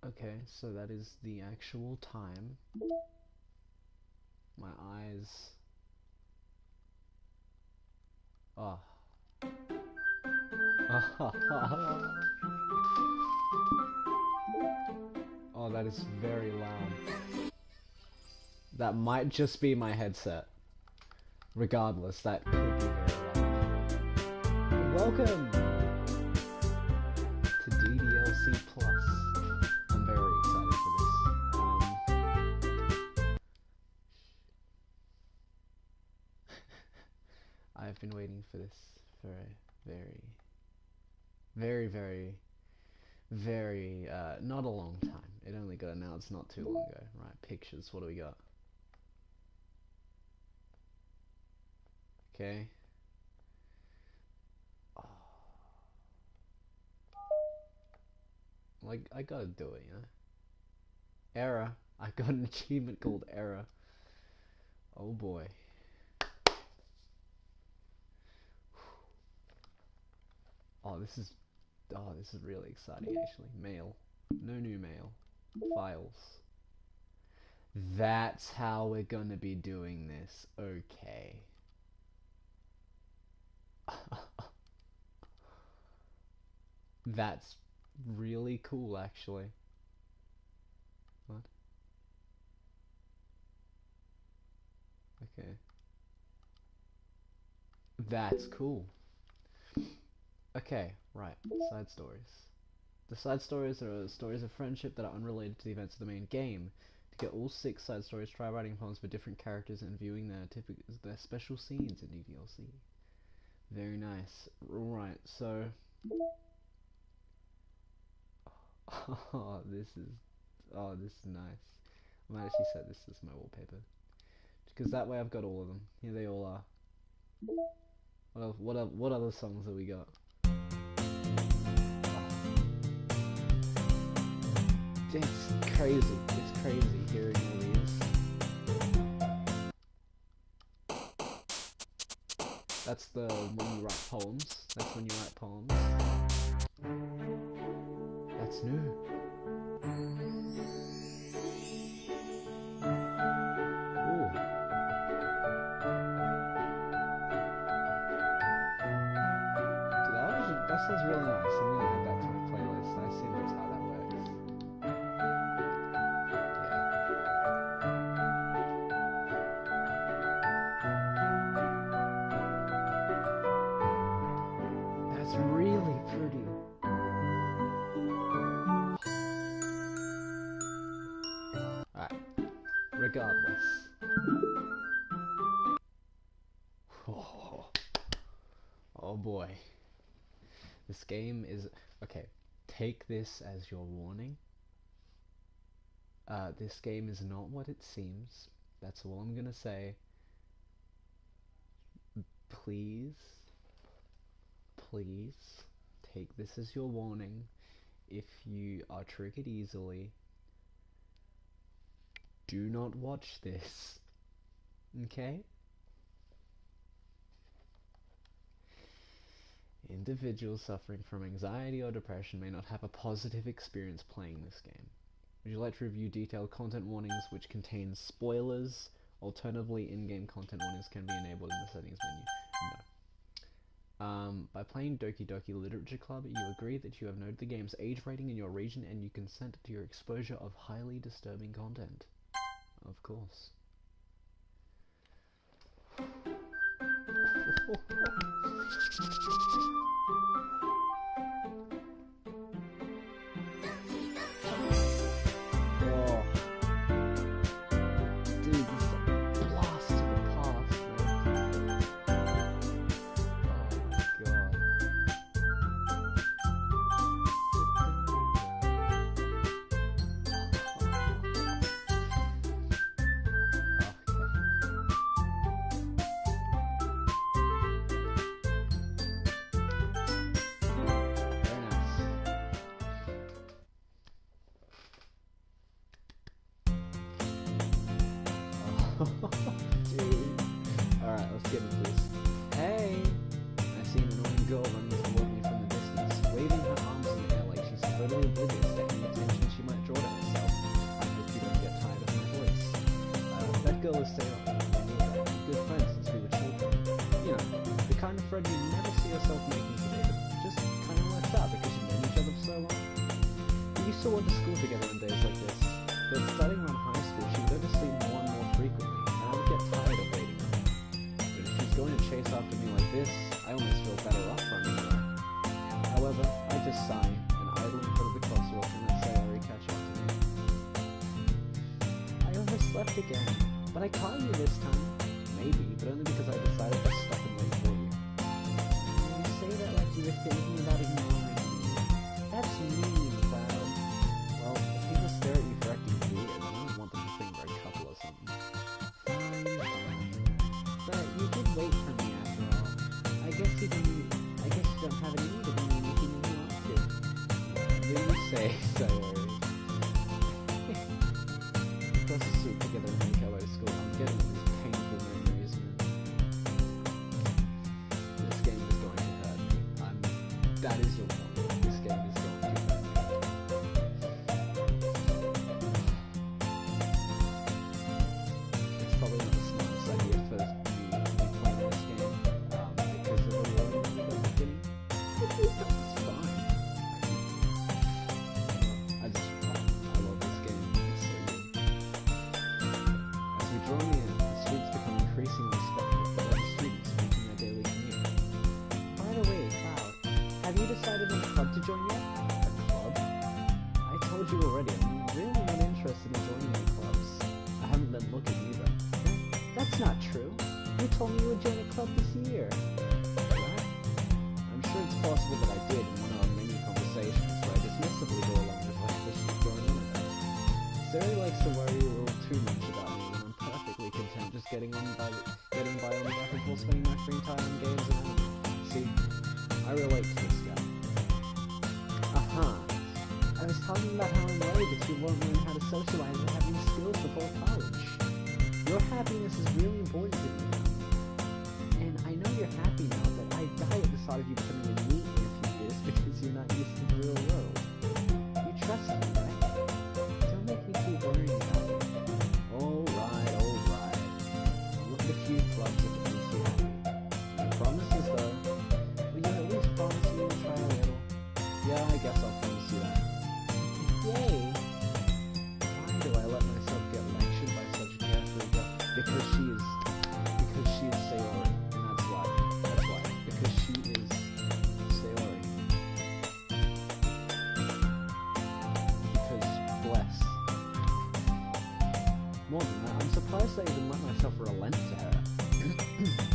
Okay, so that is the actual time. My eyes. Oh. Oh, that is very loud. That might just be my headset. Regardless, that could be very loud. Welcome to DDLC Plus. I'm very excited for this. I've been waiting for this for a very, not a long time. It only got announced not too long ago. Right, pictures, what do we got? Okay. Oh. Like, I gotta do it, you know? Error. I got an achievement called Error. Oh boy. Oh, this is really exciting actually. Mail. No new mail. Files. That's how we're gonna be doing this. Okay. That's really cool actually. What? Okay. That's cool. Okay, right. Side stories. The side stories are stories of friendship that are unrelated to the events of the main game. To get all 6 side stories, try writing poems for different characters and viewing their special scenes in DDLC. Very nice. Alright, so... this is nice. I might actually set this as my wallpaper. Because that way I've got all of them. Here they all are. What other songs have we got? It's crazy. It's crazy hearing all these. That's the when you write poems. That's when you write poems. That's new. Ooh. That sounds really nice. I'm gonna add that to my playlist. I assume that's how that works. Yeah. That's really pretty. Alright. Regardless. Oh boy. This game is... Okay, take this as your warning. This game is not what it seems. That's all I'm gonna say. Please take this as your warning. If you are triggered easily, do not watch this. Okay? Individuals suffering from anxiety or depression may not have a positive experience playing this game. Would you like to review detailed content warnings which contain spoilers? Alternatively, in-game content warnings can be enabled in the settings menu. No. By playing Doki Doki Literature Club, you agree that you have noted the game's age rating in your region and you consent to your exposure of highly disturbing content. Of course. Dude. Alright, let's get into this. Hey! I see an annoying girl running toward me from the distance, waving her arms in the air like she's totally oblivious to any attention she might draw feel the same about me either. We're good friends since we were children. You know, the kind of friend you never see yourself making today, but just kind of works out because you've known each other for so long. We used to walk to school together on days like this, but starting around high school, she would oversleep more and more frequently, and I would get tired of waiting on her. But if she's going to chase after me like this, I almost feel better off running away. However, I just sigh and idle in front of the crosswalk and let Sayori catch up to me. I overslept again, but I caught you this time. Maybe, but only because I decided to stop and wait for you. You say that like you were thinking about ignoring me. That's mean, Cloud. Well, if people stare at you for acting weird, I don't want them to think we're a couple or something. Fine. But you did wait for me after all. I guess you don't have a need to be anything you want to. What do you say, Sayori? Across the street together and make our way to school. I'm getting these painful memories, man. This game is going to hurt me. That is your point. This game is going to hurt me. It's probably not the smartest idea for me to be playing this game, because of the warning at the beginning. It's fine. I love this game. It's so good. As we draw near, the streets become increasingly speculative with other students making their daily commute. By the way, Cloud, have you decided on a club to join yet? A club? I told you already, I'm really not interested in joining any clubs. I haven't been looking either. That's not true. You told me you would join a club this year. What? I'm sure it's possible that I did in one of our many conversations where I dismissively go along with what I should join in with. Sari likes to worry a little too much about me when I'm perfectly content just getting by on the average while spending my free time on games and anime. See, I relate to this guy. I was talking about how I'm worried that you won't learn how to socialize and have these skills before college. Your happiness is really important to me now. And I know you're happy now, but I die at the thought of you becoming a NEET in a few years because you're not used to the real world. You trust me, right? Don't make me keep worrying about it. Alright. I'll look at a few clubs if it makes you happy. No promises though. Will you at least promise me to try a little? Yeah, I guess I'll promise you that. Yay! Why do I let myself get lectured by such a carefree girl? Because she is Sayori, and that's why. Because she is Sayori. Because bless. More than that, I'm surprised I even let myself relent to her.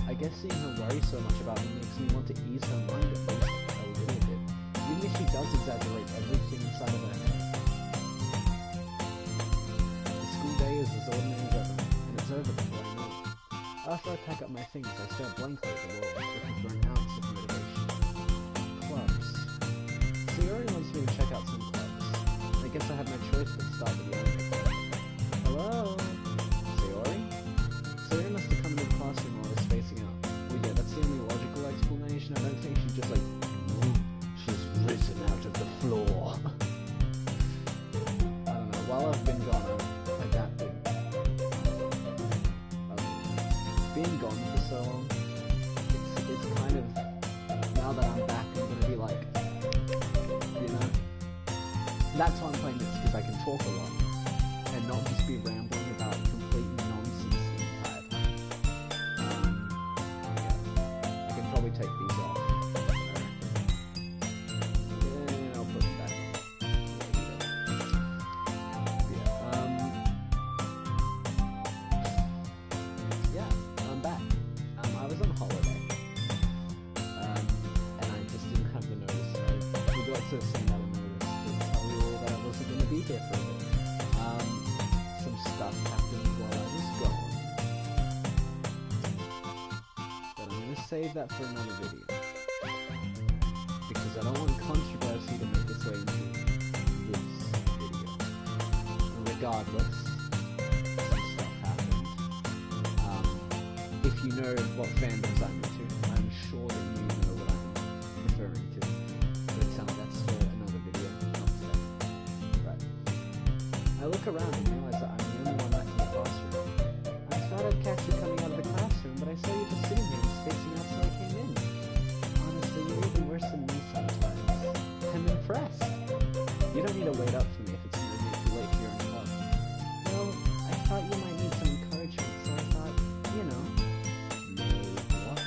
I guess seeing her worry so much about me makes me want to ease her mind at least a little bit, even if she does exaggerate everything inside of her head. The school day is as ordinary as ever, and it's over before I know it. After I pack up my things, I stare blankly at the wall, looking for an ounce of motivation. Clubs. Sayori wants me to check out some clubs. I guess I have no choice but to start with the anime club. Hello? Sayori? Sayori must have come into the classroom while I was spacing out. Well, yeah, that's the only logical explanation. I don't think she's just like, she's risen out of the floor. I don't know. While I've been gone, I've adapted. Being gone for so long, it's kind of, now that I'm back, I'm gonna be like, you know, that's why I'm playing this, because I can talk a lot, and not just be rambling about complete nonsense the entire time. Yeah, I can probably take these off, and I'll put them back on. I'm back. I was on holiday, and I just didn't have the notice. I forgot to send out a notice to tell you all that I wasn't going to be here for a bit. Some stuff happened while I was gone, but I'm going to save that for another video, because I don't want controversy to make its way into this video. And regardless, some stuff happened. If you know what fandoms I'm into, I'm sure that you know what I'm referring to. But that's for another video, not today. Right. I look around and realize that I'm the only one left in the classroom. I'm catch you coming out of the classroom, but I saw you just sitting there and spacing out so I came in. Honestly, you're even worse than me sometimes. I'm impressed. You don't need to wait up for me if it's going to make you late here in the club. Well, I thought you might need some encouragement, so I thought, you know. No, what?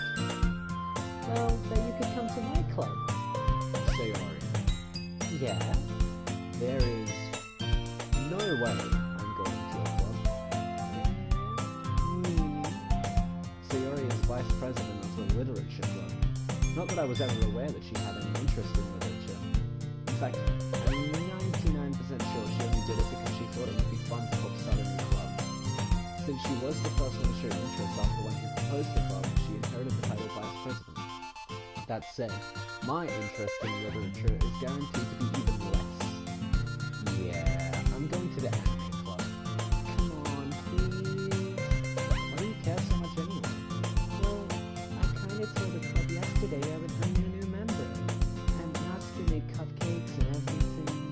Well, that you could come to my club. Sayori. Yeah? There is no way I'm going to a club. Sayori is vice president of the literature club. Not that I was ever aware that she had any interest in literature. In fact, I'm 99% sure she only did it because she thought it would be fun to help start a new club. Since she was the first one to show interest after one who proposed the club, she inherited the title vice president. That said, my interest in literature is guaranteed to be even less. Yeah, I'm going to the anime club. Come on, please. Why do you care so much anyway? Well, I kinda told the club yesterday I would bring in a new member. And Natsuki made cupcakes and everything.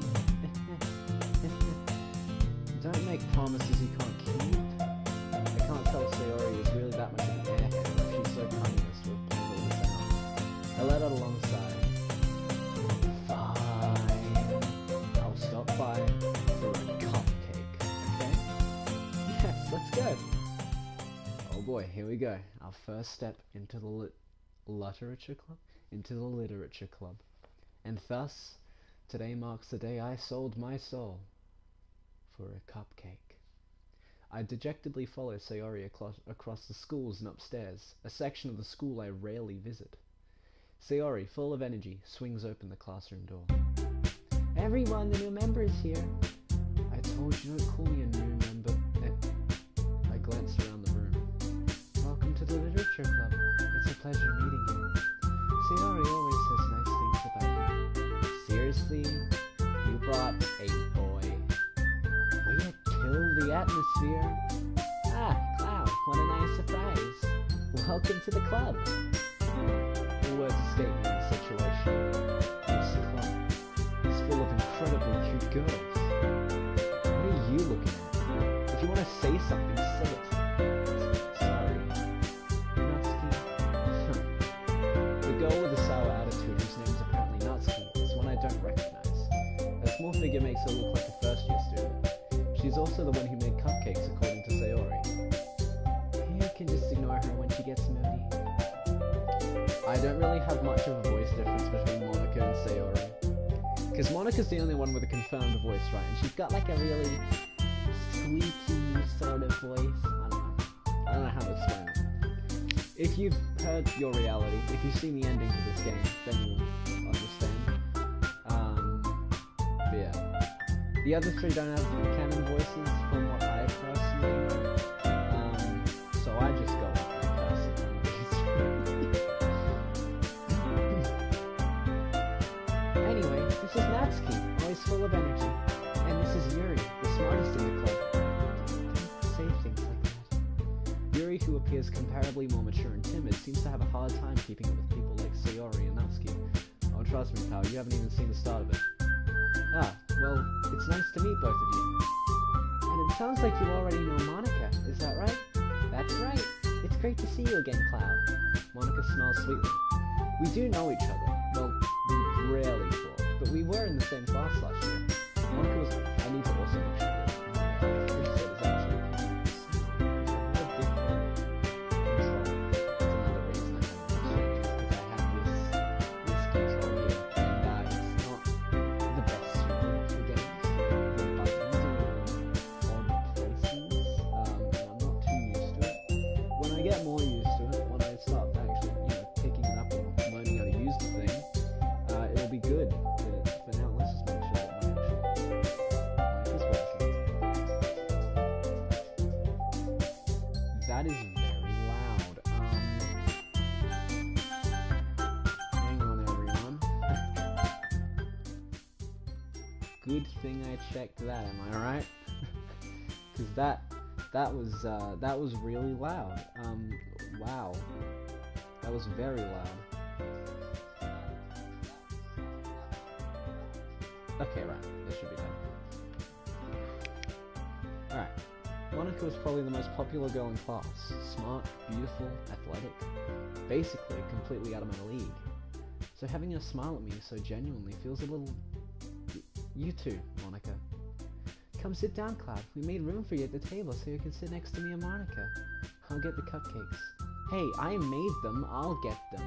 Don't make promises you can't keep. I can't tell if Sayori is really that much of an airhead or if she's so cunning as to have planned all this out. I let out a long sigh. Fine. I'll stop by for a cupcake, okay? Yes, let's go. Oh boy, here we go. Our first step into the literature club? Into the literature club. And thus, today marks the day I sold my soul for a cupcake. I dejectedly follow Sayori across the schools and upstairs, a section of the school I rarely visit. Sayori, full of energy, swings open the classroom door. Everyone, the new member is here. I told you, don't call me a new member. I glanced around the room. Welcome to the literature club. It's a pleasure meeting you. Sayori always says nice things about you. Seriously? You brought a boy. Way to kill the atmosphere. Ah, Cloud, what a nice surprise. Welcome to the club. All words to state me in the situation. This club is full of incredibly cute girls. What are you looking at? If you want to say something, say it. Sorry. Natsuki. The girl with the sour attitude, whose name is apparently Natsuki, is one I don't recognize. Her small figure makes her look like a first-year student. She's also the one who made cupcakes, according to Sayori. You can just ignore her when she gets moody. I don't really have much of a voice difference between Monika and Sayori. Because Monika's the only one with a confirmed voice, right? And she's got like a really squeaky sort of voice. I don't know how to explain it. If you've heard Your Reality, if you've seen the ending of this game, then you'll understand. But yeah. The other three don't have canon voices from what I personally know. So I just go with my personalities. Anyway, this is Natsuki, always full of energy. And this is Yuri, the smartest in the club. Don't say things like that. Yuri, who appears comparably more mature and timid, seems to have a hard time keeping up with people like Sayori and Natsuki. Oh, trust me, pal, you haven't even seen the start of it. Ah, well, it's nice to meet both of you. And it sounds like you already know Monika, is that right? That's right. It's great to see you again, Cloud. Monika smiles sweetly. We do know each other. Well, we rarely talked, but we were in the same class last year. Monika was... I need to also make sure that that is very loud. Hang on, everyone. Good thing I checked that. Am I right? Because that was really loud. Wow, that was very loud. Okay, right. This should be done. Alright. Monica was probably the most popular girl in class. Smart, beautiful, athletic. Basically, completely out of my league. So having her smile at me so genuinely feels a little... You too, Monica. Come sit down, Cloud. We made room for you at the table so you can sit next to me and Monica. I'll get the cupcakes. Hey, I made them. I'll get them.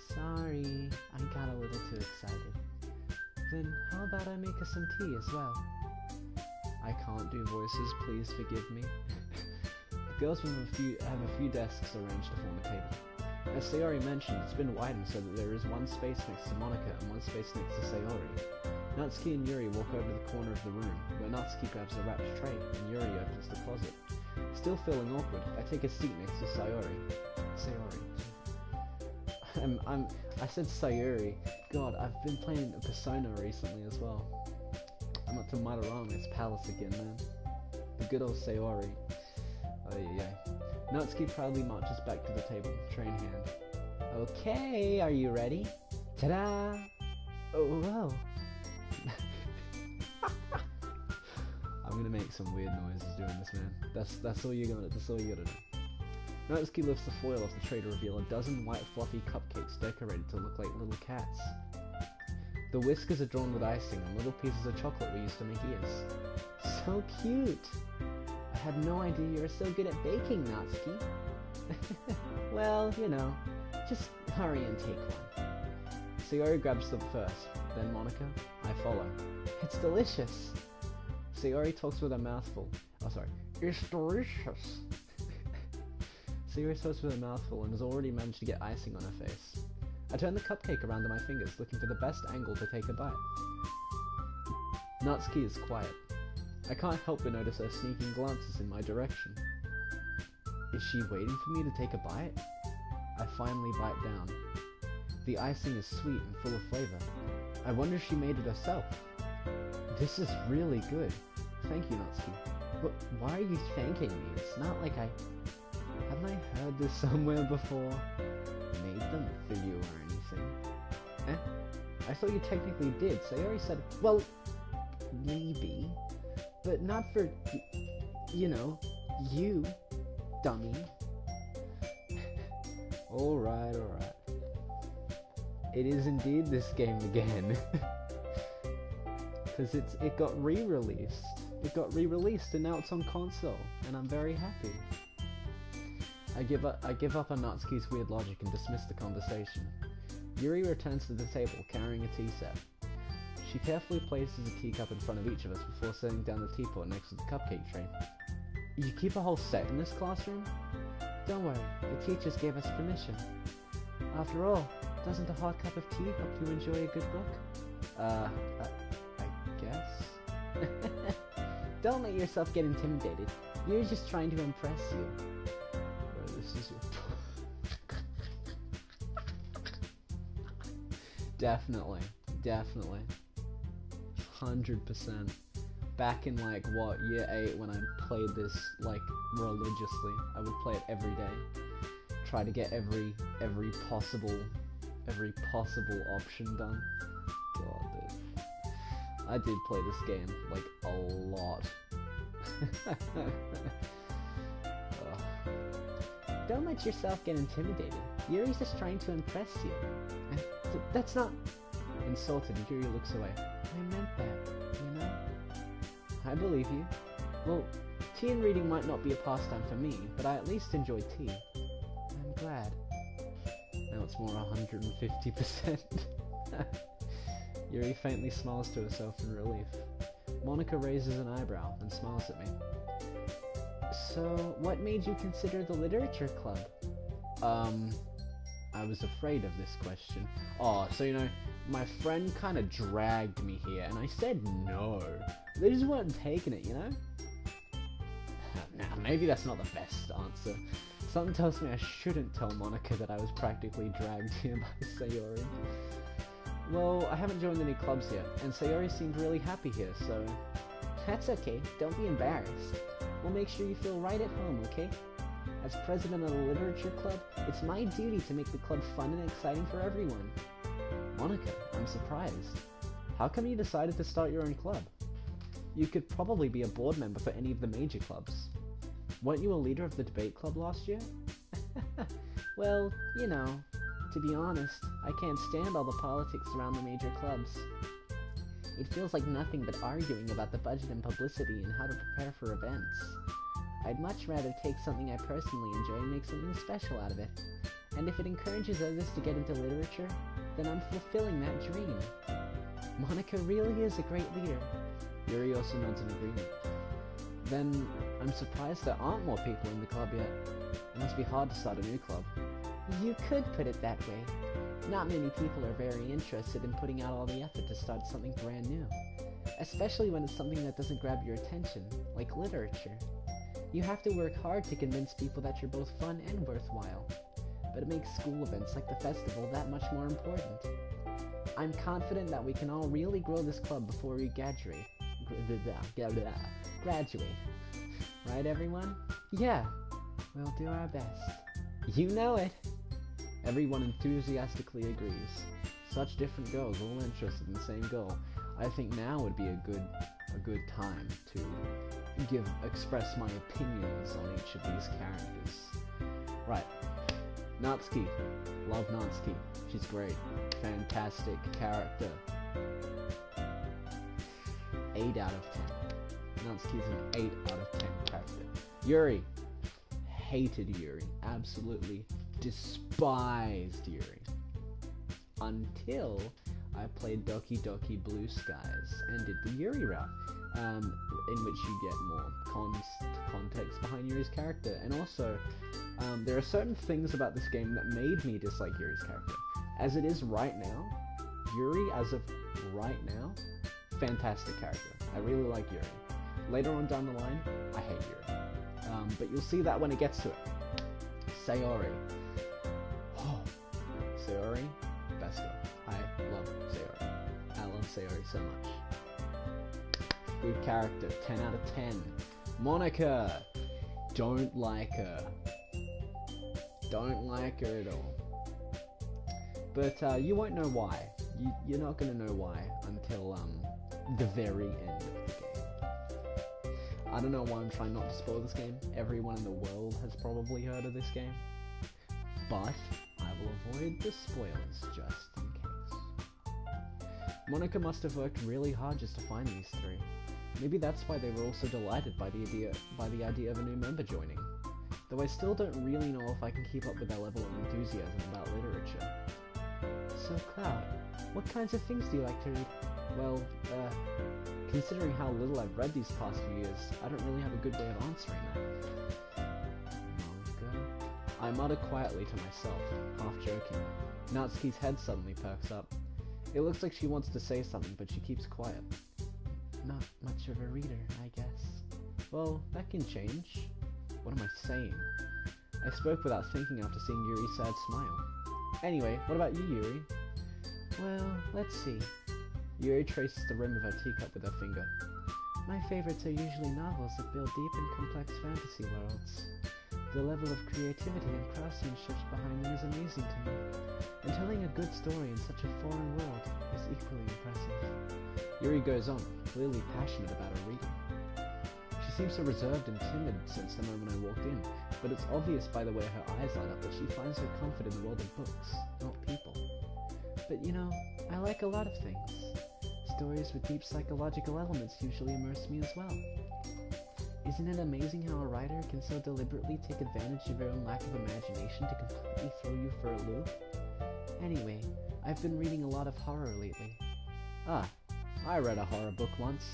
Sorry, I got a little too excited. Then how about I make us some tea as well? I can't do voices, please forgive me. The girls have a few desks arranged to form a table. As Sayori mentioned, it's been widened so that there is one space next to Monica and one space next to Sayori. Natsuki and Yuri walk over to the corner of the room, where Natsuki grabs a wrapped tray and Yuri opens the closet. Still feeling awkward, I take a seat next to Sayori. I said Sayori. God, I've been playing Persona recently as well. I'm up to Madarama's palace again, man. The good old Sayori. Oh yeah. Natsuki proudly marches back to the table, tray in hand. Okay, are you ready? Ta-da! Oh, whoa. I'm gonna make some weird noises doing this, man. That's all you gotta do. Natsuki lifts the foil off the tray to reveal a dozen white fluffy cupcakes decorated to look like little cats. The whiskers are drawn with icing and little pieces of chocolate were used to make ears. So cute! I had no idea you were so good at baking, Natsuki. Well, you know, just hurry and take one. Sayori grabs them first, then Monica. I follow. It's delicious! Sayori talks with a mouthful. Oh, sorry. It's delicious! Sayori talks with a mouthful and has already managed to get icing on her face. I turn the cupcake around to my fingers, looking for the best angle to take a bite. Natsuki is quiet. I can't help but notice her sneaking glances in my direction. Is she waiting for me to take a bite? I finally bite down. The icing is sweet and full of flavor. I wonder if she made it herself. This is really good. Thank you, Natsuki. But why are you thanking me? It's not like I... Haven't I heard this somewhere before? Made them for you or anything? Eh? I thought you technically did. Sayori said, well, maybe. But not for, you know, you, dummy. Alright. It is indeed this game again. Because it got re-released. It got re-released and now it's on console, and I'm very happy. I give up on Natsuki's weird logic and dismiss the conversation. Yuri returns to the table, carrying a tea set. She carefully places a teacup in front of each of us before setting down the teapot next to the cupcake tray. You keep a whole set in this classroom? Don't worry, the teachers gave us permission. After all, doesn't a hot cup of tea help you enjoy a good book? I guess? Don't let yourself get intimidated. You're just trying to impress you. This is Definitely. 100%. Back in like what, year 8 when I played this like religiously. I would play it every day. Try to get every possible option done. God, dude. I did play this game like a lot. Don't let yourself get intimidated. Yuri's just trying to impress you. And that's not... Insulted, Yuri looks away. I meant that, you know? I believe you. Well, tea and reading might not be a pastime for me, but I at least enjoy tea. I'm glad. Now it's more 150%. Yuri faintly smiles to herself in relief. Monica raises an eyebrow and smiles at me. So, what made you consider the literature club? I was afraid of this question. Oh, so you know, my friend kind of dragged me here, and I said no. They just weren't taking it, you know? Nah, maybe that's not the best answer. Something tells me I shouldn't tell Monica that I was practically dragged here by Sayori. Well, I haven't joined any clubs yet, and Sayori seemed really happy here, so... That's okay, don't be embarrassed. We'll make sure you feel right at home, okay? As president of the literature club, it's my duty to make the club fun and exciting for everyone. Monica, I'm surprised. How come you decided to start your own club? You could probably be a board member for any of the major clubs. Weren't you a leader of the debate club last year? Well, you know, to be honest, I can't stand all the politics around the major clubs. It feels like nothing but arguing about the budget and publicity and how to prepare for events. I'd much rather take something I personally enjoy and make something special out of it. And if it encourages others to get into literature, then I'm fulfilling that dream. Monica really is a great leader. Yuri also nods in agreement. Then, I'm surprised there aren't more people in the club yet. It must be hard to start a new club. You could put it that way. Not many people are very interested in putting out all the effort to start something brand new. Especially when it's something that doesn't grab your attention, like literature. You have to work hard to convince people that you're both fun and worthwhile. But it makes school events like the festival that much more important. I'm confident that we can all really grow this club before we graduate. Right, everyone? Yeah, we'll do our best. You know it! Everyone enthusiastically agrees. Such different girls, all interested in the same goal. I think now would be a good time to express my opinions on each of these characters. Right. Natsuki. Love Natsuki. She's great. Fantastic character. 8 out of 10. Natsuki's an 8 out of 10 character. Yuri. Hated Yuri. Absolutely despised Yuri. Until I played Doki Doki Blue Skies and did the Yuri route, in which you get more context behind Yuri's character. And also, there are certain things about this game that made me dislike Yuri's character. As it is right now, Yuri, as of right now, fantastic character. I really like Yuri. Later on down the line, I hate Yuri. But you'll see that when it gets to it. Sayori. Oh, Sayori, best girl. I love Sayori. I love Sayori so much. Good character, 10 out of 10. Monica. Don't like her. Don't like her at all. But you won't know why. You're not going to know why until the very end of the game. I don't know why I'm trying not to spoil this game. Everyone in the world has probably heard of this game. But I will avoid the spoilers just in case. Monica must have worked really hard just to find these three. Maybe that's why they were also delighted by the idea of a new member joining. Though I still don't really know if I can keep up with their level of enthusiasm about literature. So Cloud, what kinds of things do you like to read? Well, considering how little I've read these past few years, I don't really have a good way of answering that. Manga? I mutter quietly to myself, half joking. Natsuki's head suddenly perks up. It looks like she wants to say something, but she keeps quiet. Not much of a reader, I guess. Well, that can change. What am I saying? I spoke without thinking after seeing Yuri's sad smile. Anyway, what about you, Yuri? Well, let's see. Yuri traces the rim of her teacup with her finger. My favorites are usually novels that build deep and complex fantasy worlds. The level of creativity and craftsmanship behind them is amazing to me, and telling a good story in such a foreign world is equally impressive. Yuri goes on, clearly passionate about her reading. She seems so reserved and timid since the moment I walked in, but it's obvious by the way her eyes light up that she finds her comfort in the world of books, not people. But you know, I like a lot of things. Stories with deep psychological elements usually immerse me as well. Isn't it amazing how a writer can so deliberately take advantage of your own lack of imagination to completely throw you for a loop? Anyway, I've been reading a lot of horror lately. Ah, I read a horror book once.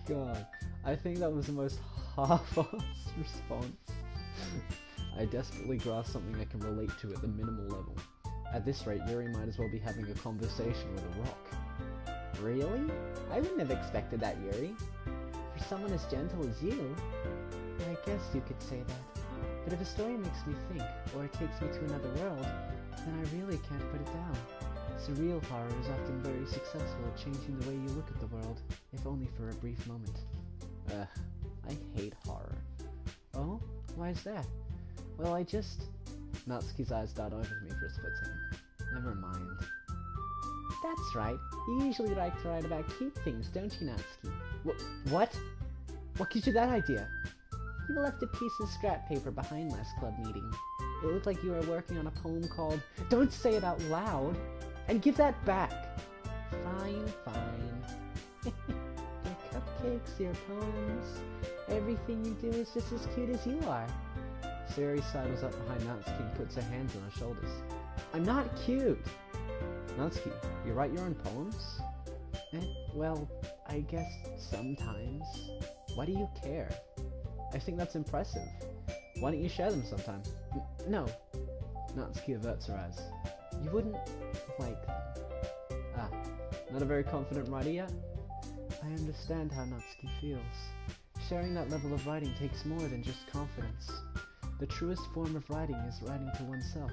God, I think that was the most half-assed response. I desperately grasp something I can relate to at the minimal level. At this rate, Yuri might as well be having a conversation with a rock. Really? I wouldn't have expected that, Yuri. For someone as gentle as you? I guess you could say that. But if a story makes me think, or it takes me to another world, then I really can't put it down. Surreal horror is often very successful at changing the way you look at the world, if only for a brief moment. I hate horror. Oh? Why is that? Well, I just... Natsuki's eyes dart over to me for a split second. Never mind. That's right. You usually like to write about cute things, don't you, Natsuki? What? What gives you that idea? You left a piece of scrap paper behind last club meeting. It looked like you were working on a poem called Don't Say It Out Loud! And give that back! Fine, fine. Your cupcakes, your poems, everything you do is just as cute as you are. Sayori sidles up behind Natsuki and puts her hands on her shoulders. I'm not cute! Natsuki, you write your own poems? Well, I guess sometimes. Why do you care? I think that's impressive. Why don't you share them sometime? No. Natsuki averts her eyes. You wouldn't like them. Ah, not a very confident writer yet? I understand how Natsuki feels. Sharing that level of writing takes more than just confidence. The truest form of writing is writing to oneself.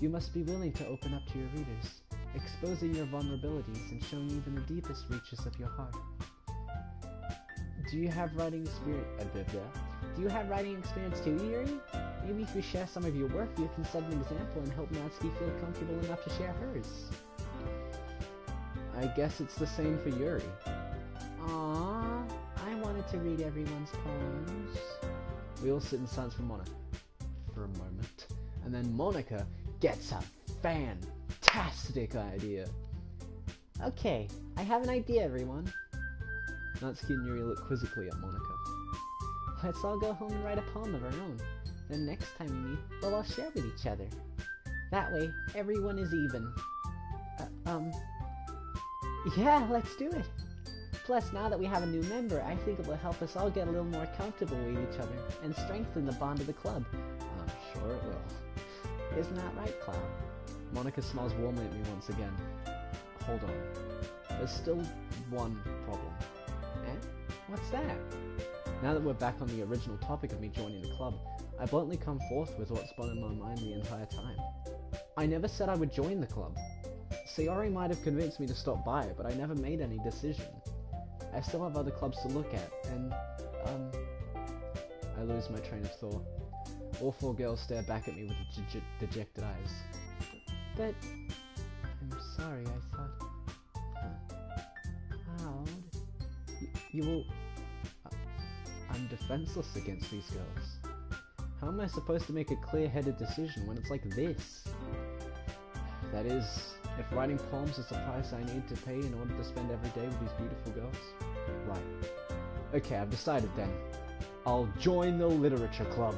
You must be willing to open up to your readers, exposing your vulnerabilities and showing even the deepest reaches of your heart. Do you have writing experience too, Yuri? Maybe if you share some of your work, you can set an example and help Natsuki feel comfortable enough to share hers. I guess it's the same for Yuri. Aww, I wanted to read everyone's poems. We all sit in silence for a moment. And then Monica gets a fantastic idea. Okay, I have an idea, everyone. Natsuki and Yuri look quizzically at Monica. Let's all go home and write a poem of our own. Then next time we meet, we'll all share with each other. That way, everyone is even. Yeah, let's do it. Plus, now that we have a new member, I think it will help us all get a little more comfortable with each other and strengthen the bond of the club. I'm sure it will. Isn't that right, Cloud? Monica smiles warmly at me once again. Hold on. There's still one problem. What's that? Now that we're back on the original topic of me joining the club, I bluntly come forth with what's been in my mind the entire time. I never said I would join the club. Sayori might have convinced me to stop by, but I never made any decision. I still have other clubs to look at, and, I lose my train of thought. All four girls stare back at me with dejected eyes. But, I'm sorry, I thought... Cloud... You will... I'm defenseless against these girls. How am I supposed to make a clear-headed decision when it's like this? That is, if writing poems is the price I need to pay in order to spend every day with these beautiful girls? Right. Okay, I've decided then. I'll join the literature club.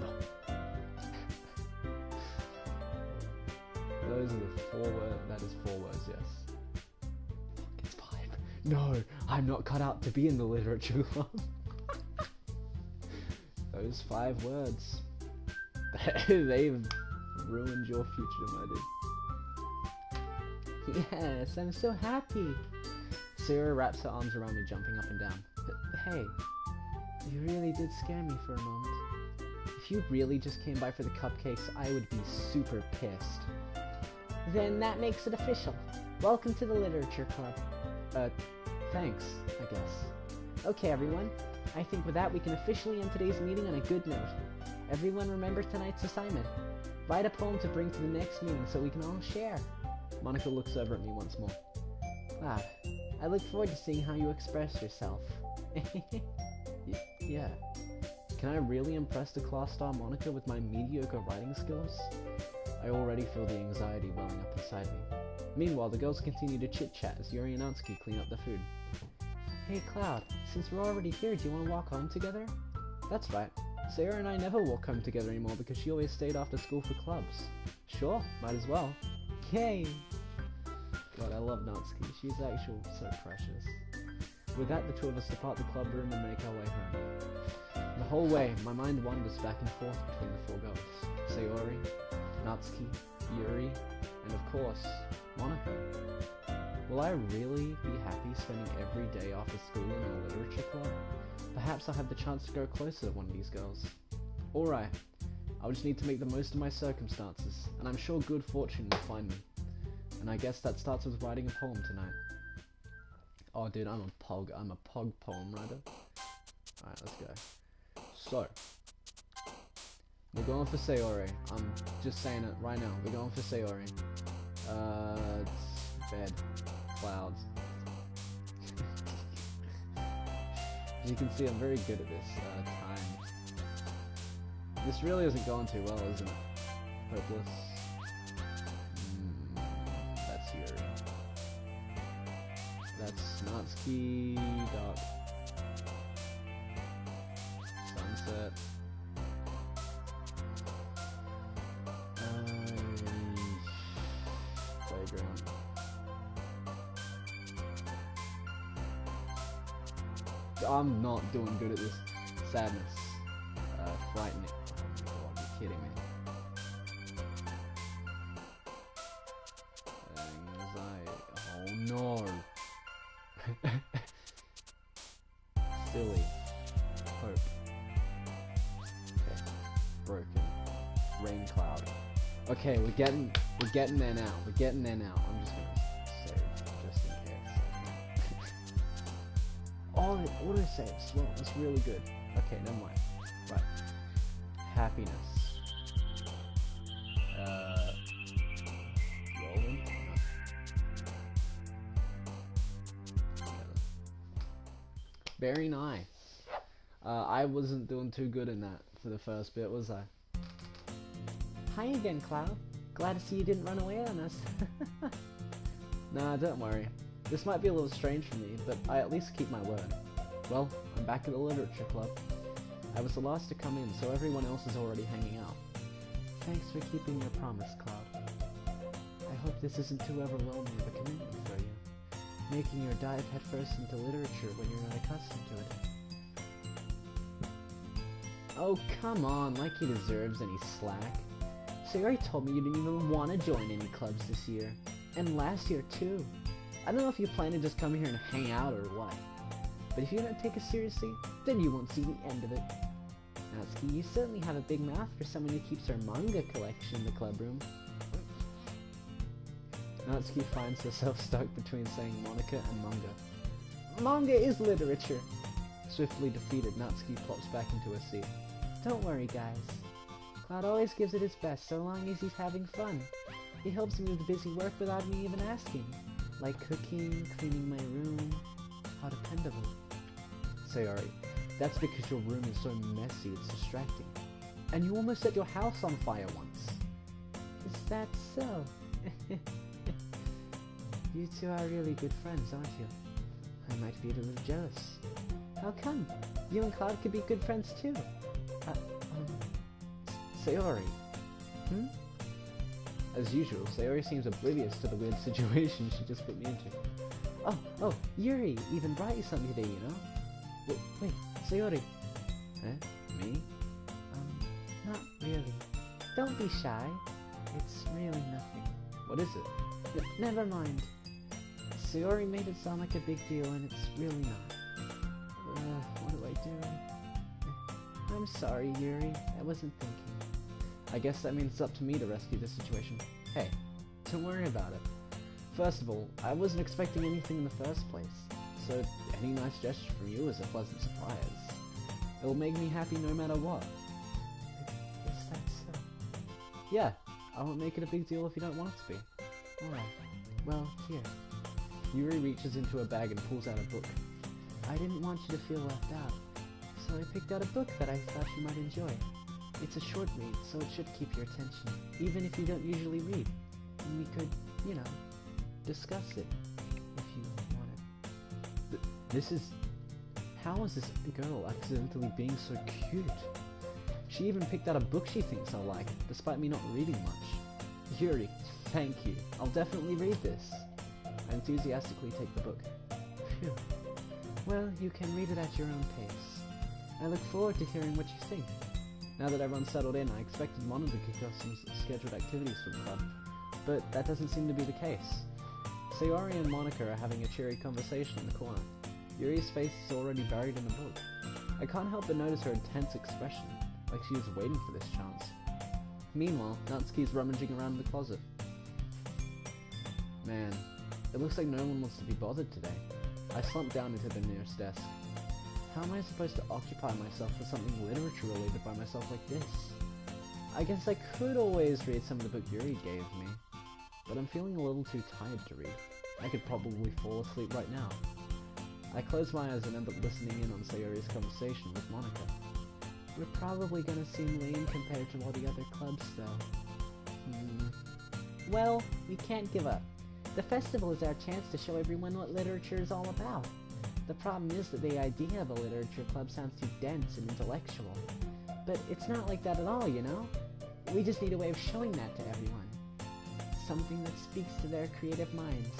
Those are the 4 words. That is 4 words, yes. Fuck, it's 5. No, I'm not cut out to be in the literature club. Those 5 words. They've ruined your future, my dude. Yes, I'm so happy. Sarah wraps her arms around me, jumping up and down. Hey, you really did scare me for a moment. If you really just came by for the cupcakes, I would be super pissed. Then that makes it official. Welcome to the literature club. Thanks, I guess. Okay, everyone. I think with that we can officially end today's meeting on a good note. Everyone remember tonight's assignment. Write a poem to bring to the next meeting so we can all share. Monica looks over at me once more. Cloud, I look forward to seeing how you express yourself. Yeah. Can I really impress the class star Monica with my mediocre writing skills? I already feel the anxiety welling up inside me. Meanwhile, the girls continue to chit-chat as Yuri and Natsuki clean up the food. Hey Cloud, since we're already here, do you want to walk home together? That's right. Sarah and I never walk home together anymore because she always stayed after school for clubs. Sure, might as well. Yay! God, I love Natsuki. She's actually so precious. With that, the two of us depart the club room and make our way home. The whole way, my mind wanders back and forth between the 4 girls. Sayori, Natsuki, Yuri, and of course, Monica. Will I really be happy spending every day after school in a literature club? Perhaps I'll have the chance to grow closer to one of these girls. Alright, I'll just need to make the most of my circumstances, and I'm sure good fortune will find me. And I guess that starts with writing a poem tonight. Oh dude, I'm a pog poem writer. Alright, let's go. So, we're going for Sayori. I'm just saying it right now. We're going for Sayori. It's bed. clouds. As you can see, I'm very good at this time. This really isn't going too well, isn't it? Hopeless. That's Yuri. That's Natsuki. Dark. Sunset. Playground. I'm not doing good at this. Sadness. Frightening. Oh, you're kidding me. Anxiety. Oh no. Silly. Hope. Okay. Broken. Rain cloud. Okay, we're getting there now. We're getting there now. I'm just gonna save just in case. Oh, it auto saves. Well, that's really good. Okay, never mind. Right. Happiness. Rolling? No. Very nice. I wasn't doing too good in that for the first bit, was I? Hi again, Cloud. Glad to see you didn't run away on us. Nah, don't worry. This might be a little strange for me, but I at least keep my word. Well, I'm back at the literature club. I was the last to come in, so everyone else is already hanging out. Thanks for keeping your promise, Cloud. I hope this isn't too overwhelming of a commitment for you, making your dive headfirst into literature when you're not accustomed to it. Oh, come on, like he deserves any slack. So you already told me you didn't even want to join any clubs this year. And last year, too. I don't know if you plan to just come here and hang out or what. But if you don't take it seriously, then you won't see the end of it. Natsuki, you certainly have a big mouth for someone who keeps her manga collection in the club room. Natsuki finds herself stuck between saying Monica and manga. Manga is literature! Swiftly defeated, Natsuki plops back into her seat. Don't worry, guys. Cloud always gives it his best so long as he's having fun. He helps me with busy work without me even asking. Like cooking, cleaning my room. How dependable. Sayori, that's because your room is so messy it's distracting. And you almost set your house on fire once. Is that so? You two are really good friends, aren't you? I might be a little jealous. How come? You and Cloud could be good friends too. Sayori. As usual, Sayori seems oblivious to the weird situation she just put me into. Oh, Yuri even brought you something today, you know? Wait, Sayori. Me? Not really. Don't be shy. It's really nothing. What is it? Never mind. Sayori made it sound like a big deal and it's really not. What do I do? I'm sorry, Yuri. I wasn't thinking. I guess that means it's up to me to rescue this situation. Hey, don't worry about it. First of all, I wasn't expecting anything in the first place, so any nice gesture from you is a pleasant surprise. It'll make me happy no matter what. Is that so? Yeah, I won't make it a big deal if you don't want it to be. Alright, well, here. Yuri reaches into her bag and pulls out a book. I didn't want you to feel left out, so I picked out a book that I thought you might enjoy. It's a short read, so it should keep your attention, even if you don't usually read. And we could, you know, discuss it, if you wanted. This is... How is this girl accidentally being so cute? She even picked out a book she thinks I'll like, despite me not reading much. Yuri, thank you. I'll definitely read this. I enthusiastically take the book. Phew. Well, you can read it at your own pace. I look forward to hearing what you think. Now that everyone's settled in, I expected Mono to kick off some scheduled activities for the club, but that doesn't seem to be the case. Sayori and Monica are having a cheery conversation in the corner. Yuri's face is already buried in the book. I can't help but notice her intense expression, like she was waiting for this chance. Meanwhile, Natsuki's rummaging around in the closet. Man, it looks like no one wants to be bothered today. I slumped down into the nearest desk. How am I supposed to occupy myself with something literature related by myself like this? I guess I could always read some of the book Yuri gave me, but I'm feeling a little too tired to read. I could probably fall asleep right now. I close my eyes and end up listening in on Sayori's conversation with Monica. We're probably gonna seem lame compared to all the other clubs, though. Well, we can't give up. The festival is our chance to show everyone what literature is all about. The problem is that the idea of a literature club sounds too dense and intellectual. But it's not like that at all, you know? We just need a way of showing that to everyone. Something that speaks to their creative minds.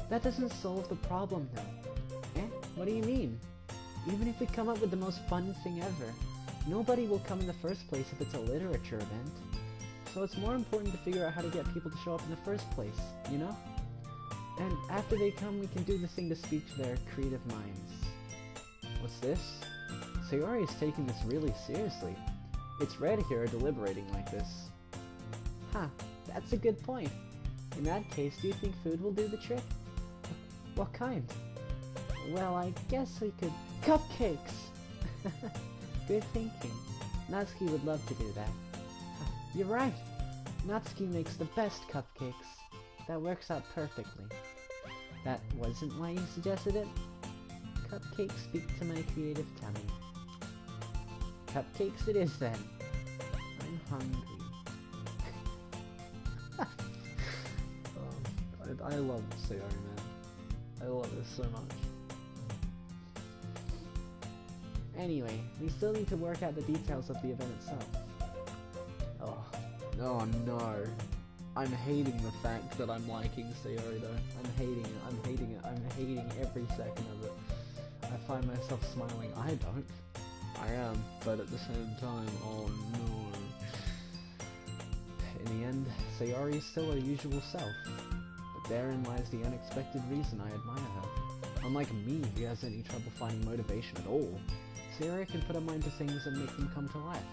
That doesn't solve the problem, though. What do you mean? Even if we come up with the most fun thing ever, nobody will come in the first place if it's a literature event. So it's more important to figure out how to get people to show up in the first place, you know? And after they come, we can do the thing to speak to their creative minds. What's this? Sayori is taking this really seriously. It's rare to hear her deliberating like this. Huh, that's a good point. In that case, do you think food will do the trick? What kind? Well, I guess we could... Cupcakes! Good thinking. Natsuki would love to do that. You're right! Natsuki makes the best cupcakes. That works out perfectly. That wasn't why you suggested it? Cupcakes speak to my creative tummy. Cupcakes it is then. I'm hungry. I love Sayori, man. I love this so much. Anyway, we still need to work out the details of the event itself. Oh no. I'm hating the fact that I'm liking Sayori though. I'm hating it every second of it. I find myself smiling. I don't. I am, but at the same time, oh no. In the end, Sayori is still her usual self. But therein lies the unexpected reason I admire her. Unlike me, who has any trouble finding motivation at all, Sayori can put her mind to things and make them come to life.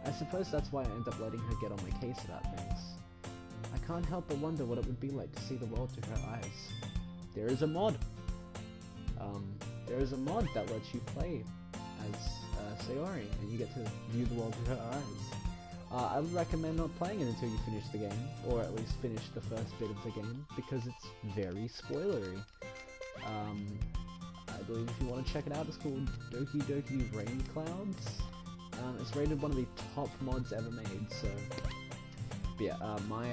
I suppose that's why I end up letting her get on my case about things. I can't help but wonder what it would be like to see the world through her eyes. There is a mod! There is a mod that lets you play as Sayori, and you get to view the world through her eyes. I would recommend not playing it until you finish the game, or at least finish the first bit of the game, because it's very spoilery. I believe if you want to check it out, it's called Doki Doki Rain Clouds. It's rated one of the top mods ever made, so... But yeah, my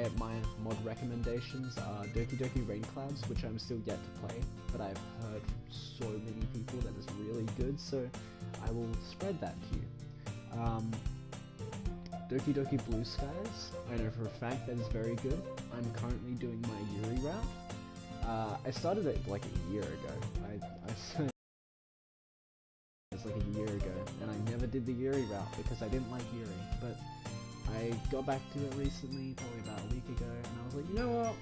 mod recommendations are Doki Doki Rain Clouds, which I'm still yet to play, but I've heard from so many people that it's really good, so I will spread that to you. Doki Doki Blue Skies, I know for a fact that is very good. I'm currently doing my Yuri route. I started it like a year ago. I started it like a year ago, and I never did the Yuri route because I didn't like Yuri, but I got back to it recently, probably about a week ago, and I was like, you know what,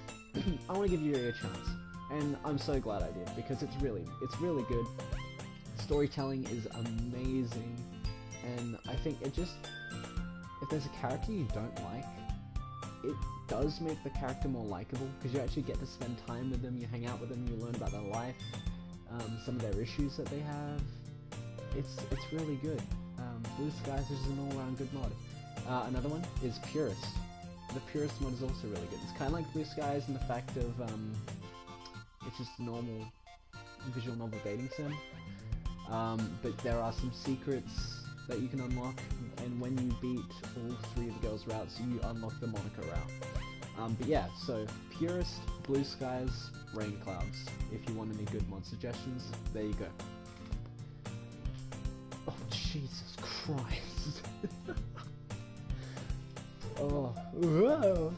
I want to give Yuri a chance, and I'm so glad I did, because it's really good. Storytelling is amazing, and I think it just, if there's a character you don't like, it does make the character more likable, because you actually get to spend time with them, you hang out with them, you learn about their life, some of their issues that they have. It's really good. Blue Skies is an all-round good mod. Another one is Purist. The Purist mod is also really good. It's kind of like Blue Skies in the fact of, it's just a normal visual novel dating sim. But there are some secrets that you can unlock, and when you beat all 3 of the girls' routes, you unlock the Monica route. But yeah, so Purist, Blue Skies, Rain Clouds. If you want any good mod suggestions, there you go. Oh, Jesus Christ. Oh, whoa.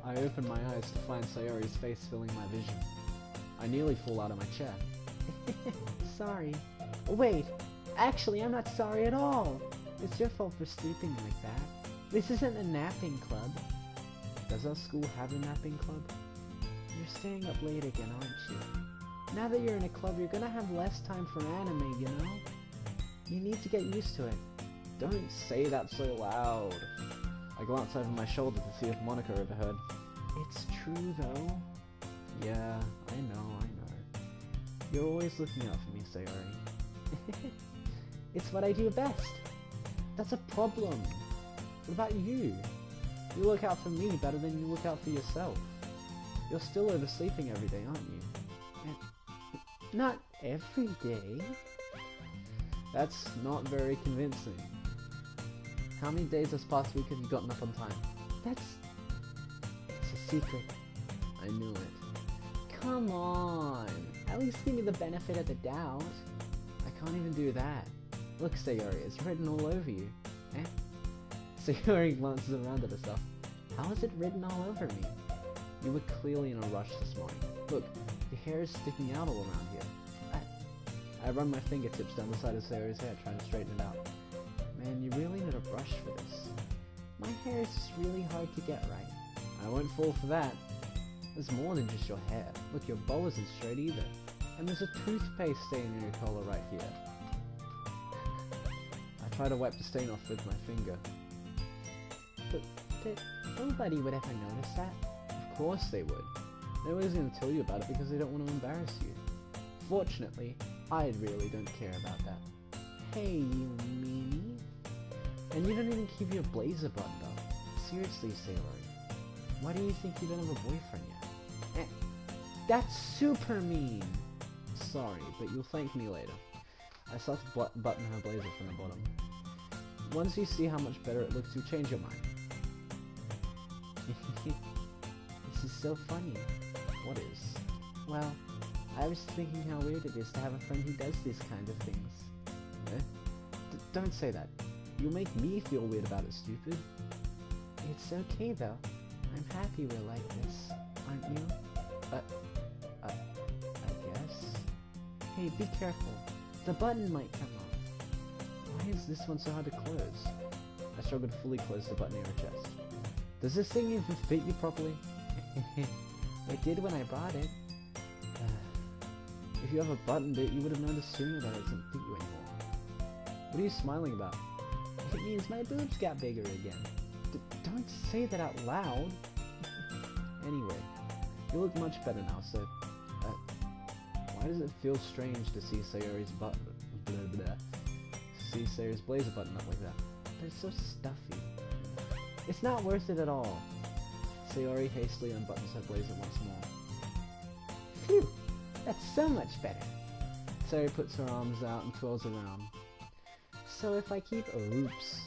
I opened my eyes to find Sayori's face filling my vision. I nearly fall out of my chair. Sorry. Wait, actually I'm not sorry at all. It's your fault for sleeping like that. This isn't a napping club. Does our school have a napping club? You're staying up late again, aren't you? Now that you're in a club, you're gonna have less time for anime, you know? You need to get used to it. Don't say that so loud. I glance over my shoulder to see if Monica overheard. It's true, though. Yeah, I know. You're always looking out for me, Sayori. It's what I do best. That's a problem. What about you? You look out for me better than you look out for yourself. You're still oversleeping every day, aren't you? Not every day. That's not very convincing. How many days this past week have you gotten up on time? It's a secret. I knew it. Come on. At least give me the benefit of the doubt. I can't even do that. Look, Sayori, it's written all over you. Eh? Sayori glances around at herself. How is it written all over me? You were clearly in a rush this morning. Look, your hair is sticking out all around here. I run my fingertips down the side of Sayori's hair, trying to straighten it out. Man, you really need a brush for this. My hair is just really hard to get right. I won't fall for that. There's more than just your hair. Look, your bow isn't straight either. And there's a toothpaste stain in your collar right here. I try to wipe the stain off with my finger. But nobody would ever notice that. Of course they would. Nobody's going to tell you about it because they don't want to embarrass you. Fortunately, I really don't care about that. Hey, you meanie. And you don't even keep your blazer buttoned up. Seriously, Sayori. Why do you think you don't have a boyfriend yet? That's super mean! Sorry, but you'll thank me later. I start to button her blazer from the bottom. Once you see how much better it looks, you'll change your mind. This is so funny. What is? Well, I was thinking how weird it is to have a friend who does these kind of things. Eh? Don't say that. You'll make me feel weird about it, stupid. It's okay though. I'm happy we're like this, aren't you? I guess. Hey, be careful. The button might come off. Why is this one so hard to close? I struggle to fully close the button near her chest. Does this thing even fit you properly? It did when I brought it. If you have a buttoned it, you would have noticed sooner that it doesn't fit you anymore. What are you smiling about? It means my boobs got bigger again. Don't say that out loud. Anyway, you look much better now, so... why does it feel strange to see Sayori's button... see Sayori's blazer button up like that? But it's so stuffy. It's not worth it at all. Sayori hastily unbuttons her blazer once more. Phew! That's so much better. Sayori puts her arms out and twirls around. So if I keep... oops.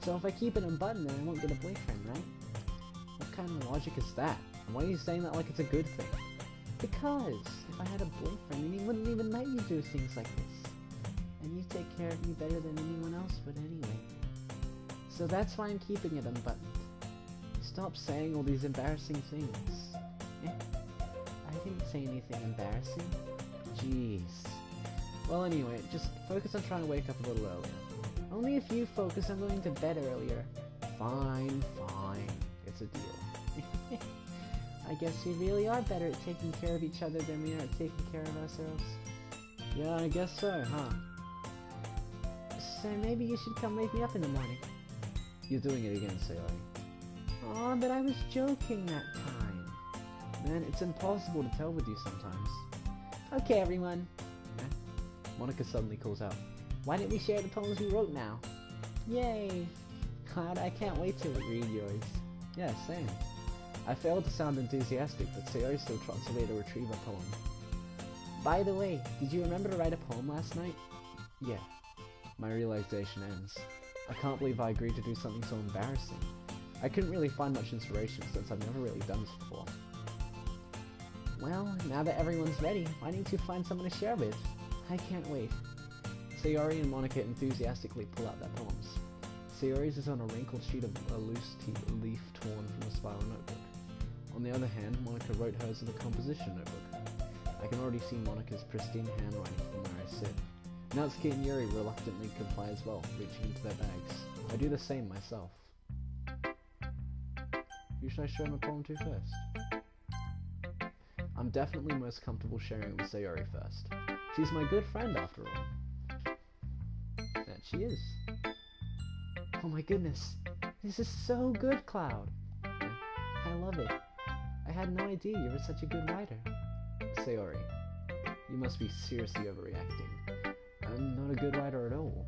So if I keep it unbuttoned, then I won't get a boyfriend, right? What kind of logic is that? And why are you saying that like it's a good thing? Because if I had a boyfriend, then he wouldn't even let you do things like this. And you take care of me better than anyone else would anyway. So that's why I'm keeping it unbuttoned. Stop saying all these embarrassing things. I didn't say anything embarrassing. Jeez. Well anyway, just focus on trying to wake up a little earlier. Only if you focus on going to bed earlier. Fine, fine. It's a deal. I guess we really are better at taking care of each other than we are at taking care of ourselves. Yeah, I guess so, huh? So maybe you should come wake me up in the morning. You're doing it again, Sayori. Aw, but I was joking that time. Man, it's impossible to tell with you sometimes. Okay, everyone. Monica suddenly calls out. Why didn't we share the poems we wrote now? Yay! God, I can't wait to read yours. Yeah, same. I failed to sound enthusiastic, but Sayori still trots away to retrieve a poem. By the way, did you remember to write a poem last night? Yeah. My realization ends. I can't believe I agreed to do something so embarrassing. I couldn't really find much inspiration since I've never really done this before. Well, now that everyone's ready, why don't you find someone to share with? I can't wait. Sayori and Monica enthusiastically pull out their poems. Sayori's is on a wrinkled sheet of a loose leaf torn from a spiral notebook. On the other hand, Monica wrote hers in a composition notebook. I can already see Monica's pristine handwriting from where I sit. Natsuki and Yuri reluctantly comply as well, reaching into their bags. I do the same myself. Who should I show my poem to first? I'm definitely most comfortable sharing it with Sayori first. She's my good friend after all. That she is. Oh my goodness, this is so good, Cloud. I love it. I had no idea you were such a good writer. Sayori, you must be seriously overreacting. I'm not a good writer at all.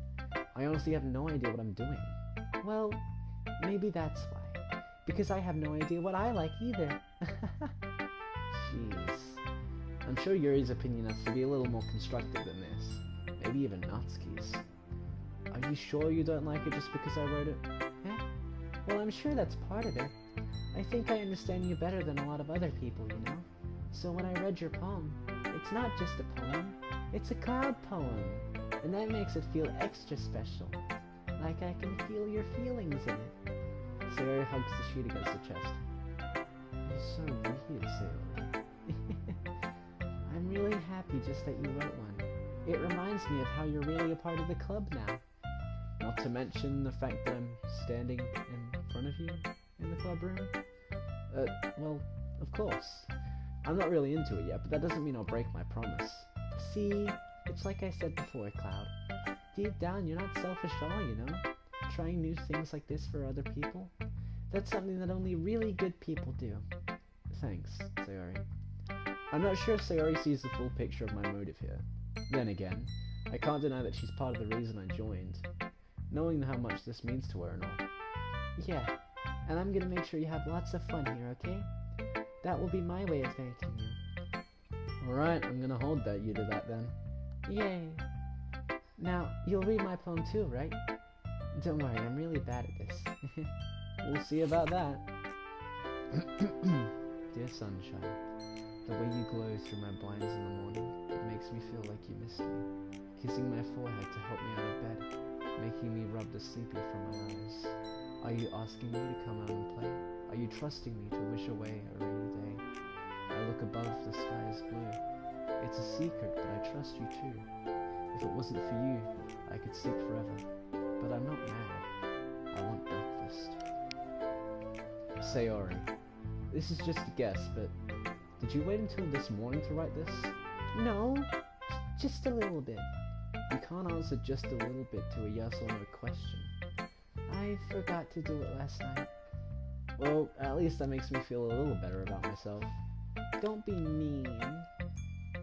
I honestly have no idea what I'm doing. Well, maybe that's why. because I have no idea what I like either. Jeez. I'm sure Yuri's opinion has to be a little more constructive than this. Maybe even Natsuki's. Are you sure you don't like it just because I wrote it? Eh? Well, I'm sure that's part of it. I think I understand you better than a lot of other people, you know? So when I read your poem, it's not just a poem, it's a cloud poem. And that makes it feel extra special. Like I can feel your feelings in it. Sayori hugs the sheet against her chest. You're so weird, Sayori. I'm really happy just that you wrote one. It reminds me of how you're really a part of the club now. Not to mention the fact that I'm standing in front of you in the club room. Well, of course. I'm not really into it yet, but that doesn't mean I'll break my promise. See, it's like I said before, Cloud. Deep down, you're not selfish at all, you know? Trying new things like this for other people. That's something that only really good people do. Thanks, Sayori. I'm not sure if Sayori sees the full picture of my motive here. Then again, I can't deny that she's part of the reason I joined. Knowing how much this means to her and all. Yeah, and I'm gonna make sure you have lots of fun here, okay? That will be my way of thanking you. Alright, I'm gonna hold that you to that then. Yay! Now, you'll read my poem too, right? Don't worry, I'm really bad at this. We'll see about that. Dear sunshine, the way you glow through my blinds in the morning, it makes me feel like you miss me. Kissing my forehead to help me out of bed, making me rub the sleepy from my eyes. Are you asking me to come out and play? Are you trusting me to wish away a rainy day? I look above, the sky is blue. It's a secret, but I trust you too. If it wasn't for you, I could sleep forever. But I'm not mad. I want breakfast. Sayori, this is just a guess, but did you wait until this morning to write this? No, just a little bit. You can't answer just a little bit to a yes or no question. I forgot to do it last night. Well, at least that makes me feel a little better about myself. Don't be mean.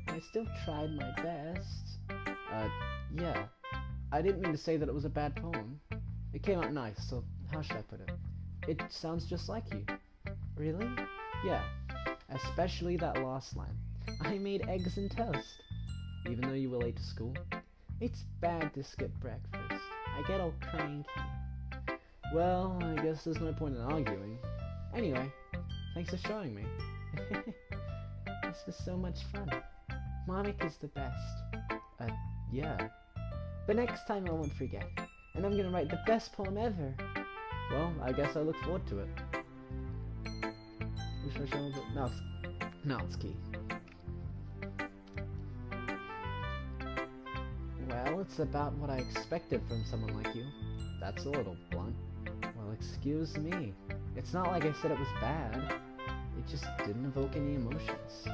I still tried my best. Yeah. I didn't mean to say that it was a bad poem. It came out nice, so how should I put it? It sounds just like you. Really? Yeah. Especially that last line. I made eggs and toast. Even though you were late to school? It's bad to skip breakfast. I get all cranky. Well, I guess there's no point in arguing. Anyway, thanks for showing me. This was so much fun. Monika's the best. Yeah. But next time I won't forget. And I'm gonna write the best poem ever. Well, I guess I look forward to it. Who should I show it? Natsuki. Well, it's about what I expected from someone like you. That's a little blunt. Well, excuse me. It's not like I said it was bad. It just didn't evoke any emotions.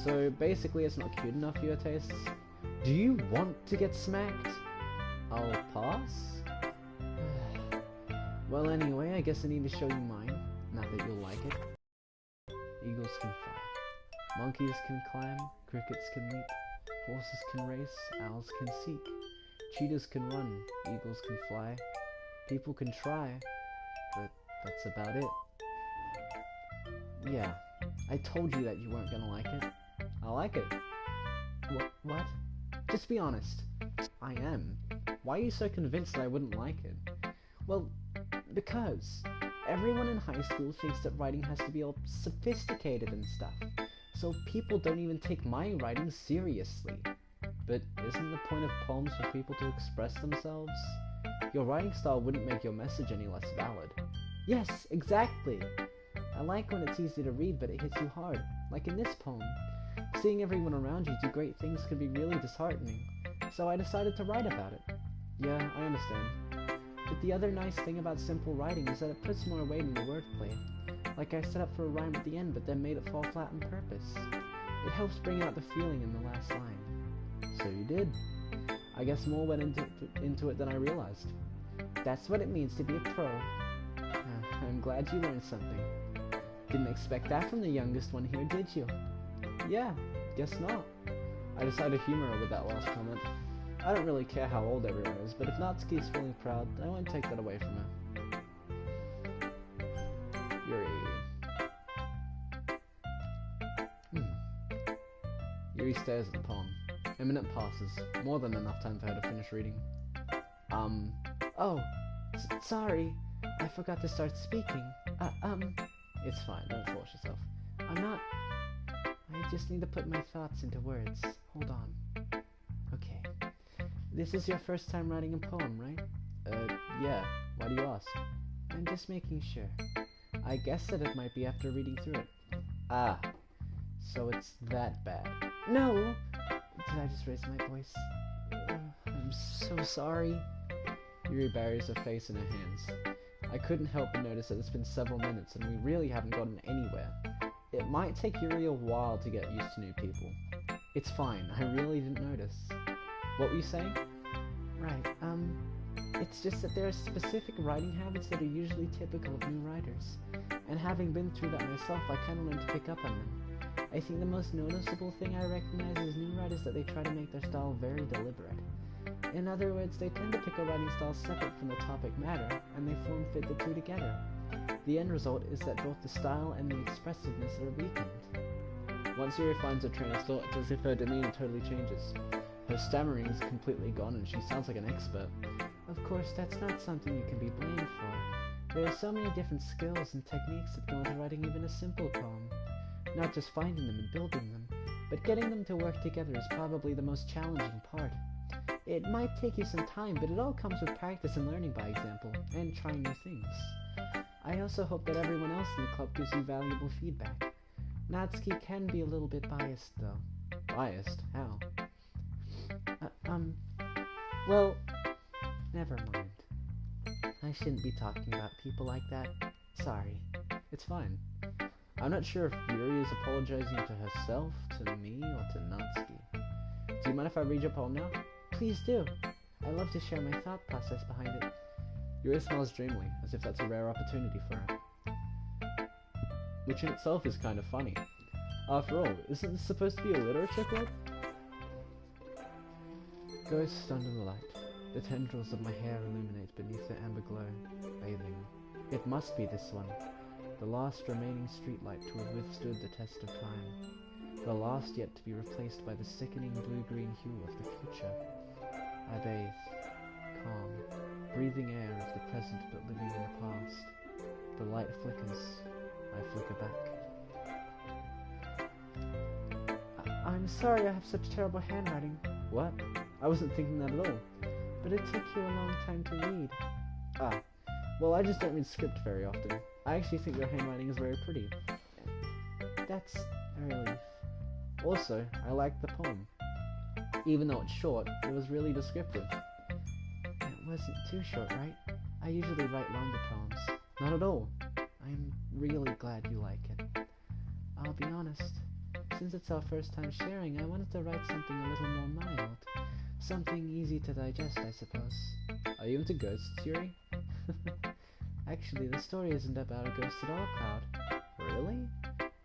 So basically it's not cute enough for your tastes. Do you want to get smacked? I'll pass? Well, anyway, I guess I need to show you mine, now that you'll like it. Eagles can fly. Monkeys can climb. Crickets can leap. Horses can race. Owls can seek. Cheetahs can run. Eagles can fly. People can try. But that's about it. Yeah, I told you that you weren't gonna like it. I like it. What? Just be honest. I am. Why are you so convinced that I wouldn't like it? Well, because everyone in high school thinks that writing has to be all sophisticated and stuff. So people don't even take my writing seriously. But isn't the point of poems for people to express themselves? Your writing style wouldn't make your message any less valid. Yes, exactly! I like when it's easy to read but it hits you hard, like in this poem. Seeing everyone around you do great things can be really disheartening, so I decided to write about it. Yeah, I understand. But the other nice thing about simple writing is that it puts more weight into wordplay. Like I set up for a rhyme at the end but then made it fall flat on purpose. It helps bring out the feeling in the last line. So you did. I guess more went into it than I realized. That's what it means to be a pro. I'm glad you learned something. Didn't expect that from the youngest one here, did you? Yeah, guess not. I decided to humor her with that last comment. I don't really care how old everyone is, but if Natsuki is feeling proud, I won't take that away from her. Yuri stares at the poem. A minute passes, more than enough time for her to finish reading. Oh, sorry. I forgot to start speaking. It's fine, don't force yourself. I'm not... I just need to put my thoughts into words. Hold on. Okay. This is your first time writing a poem, right? Yeah. Why do you ask? I'm just making sure. I guessed that it might be after reading through it. Ah. So it's that bad. No! Did I just raise my voice? I'm so sorry. Yuri buries her face in her hands. I couldn't help but notice that it's been several minutes and we really haven't gotten anywhere. It might take Yuri a while to get used to new people. It's fine, I really didn't notice. What were you saying? Right, it's just that there are specific writing habits that are usually typical of new writers. And having been through that myself, I kinda learned to pick up on them. I think the most noticeable thing I recognize is new writers that they try to make their style very deliberate. In other words, they tend to pick a writing style separate from the topic matter, and they form-fit the two together. The end result is that both the style and the expressiveness are weakened. Once Yuri finds her train of thought, it's as if her demeanor totally changes. Her stammering is completely gone and she sounds like an expert. Of course, that's not something you can be blamed for. There are so many different skills and techniques that go into writing even a simple poem. Not just finding them and building them, but getting them to work together is probably the most challenging part. It might take you some time, but it all comes with practice and learning by example, and trying new things. I also hope that everyone else in the club gives you valuable feedback. Natsuki can be a little bit biased, though. Biased? How? Well, never mind. I shouldn't be talking about people like that. Sorry. It's fine. I'm not sure if Yuri is apologizing to herself, to me, or to Natsuki. Do you mind if I read your poem now? Please do. I love to share my thought process behind it. Yuri smiles dreamily, as if that's a rare opportunity for her. Which in itself is kind of funny. After all, isn't this supposed to be a literature club? Ghost under the light. The tendrils of my hair illuminate beneath the amber glow, bathing. It must be this one. The last remaining streetlight to have withstood the test of time. The last yet to be replaced by the sickening blue-green hue of the future. I bathe, calm, breathing air of the present but living in the past. The light flickers. I flicker back. I'm sorry I have such terrible handwriting. What? I wasn't thinking that at all. But it took you a long time to read. Ah, well, I just don't read script very often. I actually think your handwriting is very pretty. That's a relief. Also, I like the poem. Even though it's short, it was really descriptive. It wasn't too short, right? I usually write longer poems. Not at all. I'm really glad you like it. I'll be honest. Since it's our first time sharing, I wanted to write something a little more mild. Something easy to digest, I suppose. Are you into ghosts, Yuri? Actually, the story isn't about a ghost at all, Cloud. Really?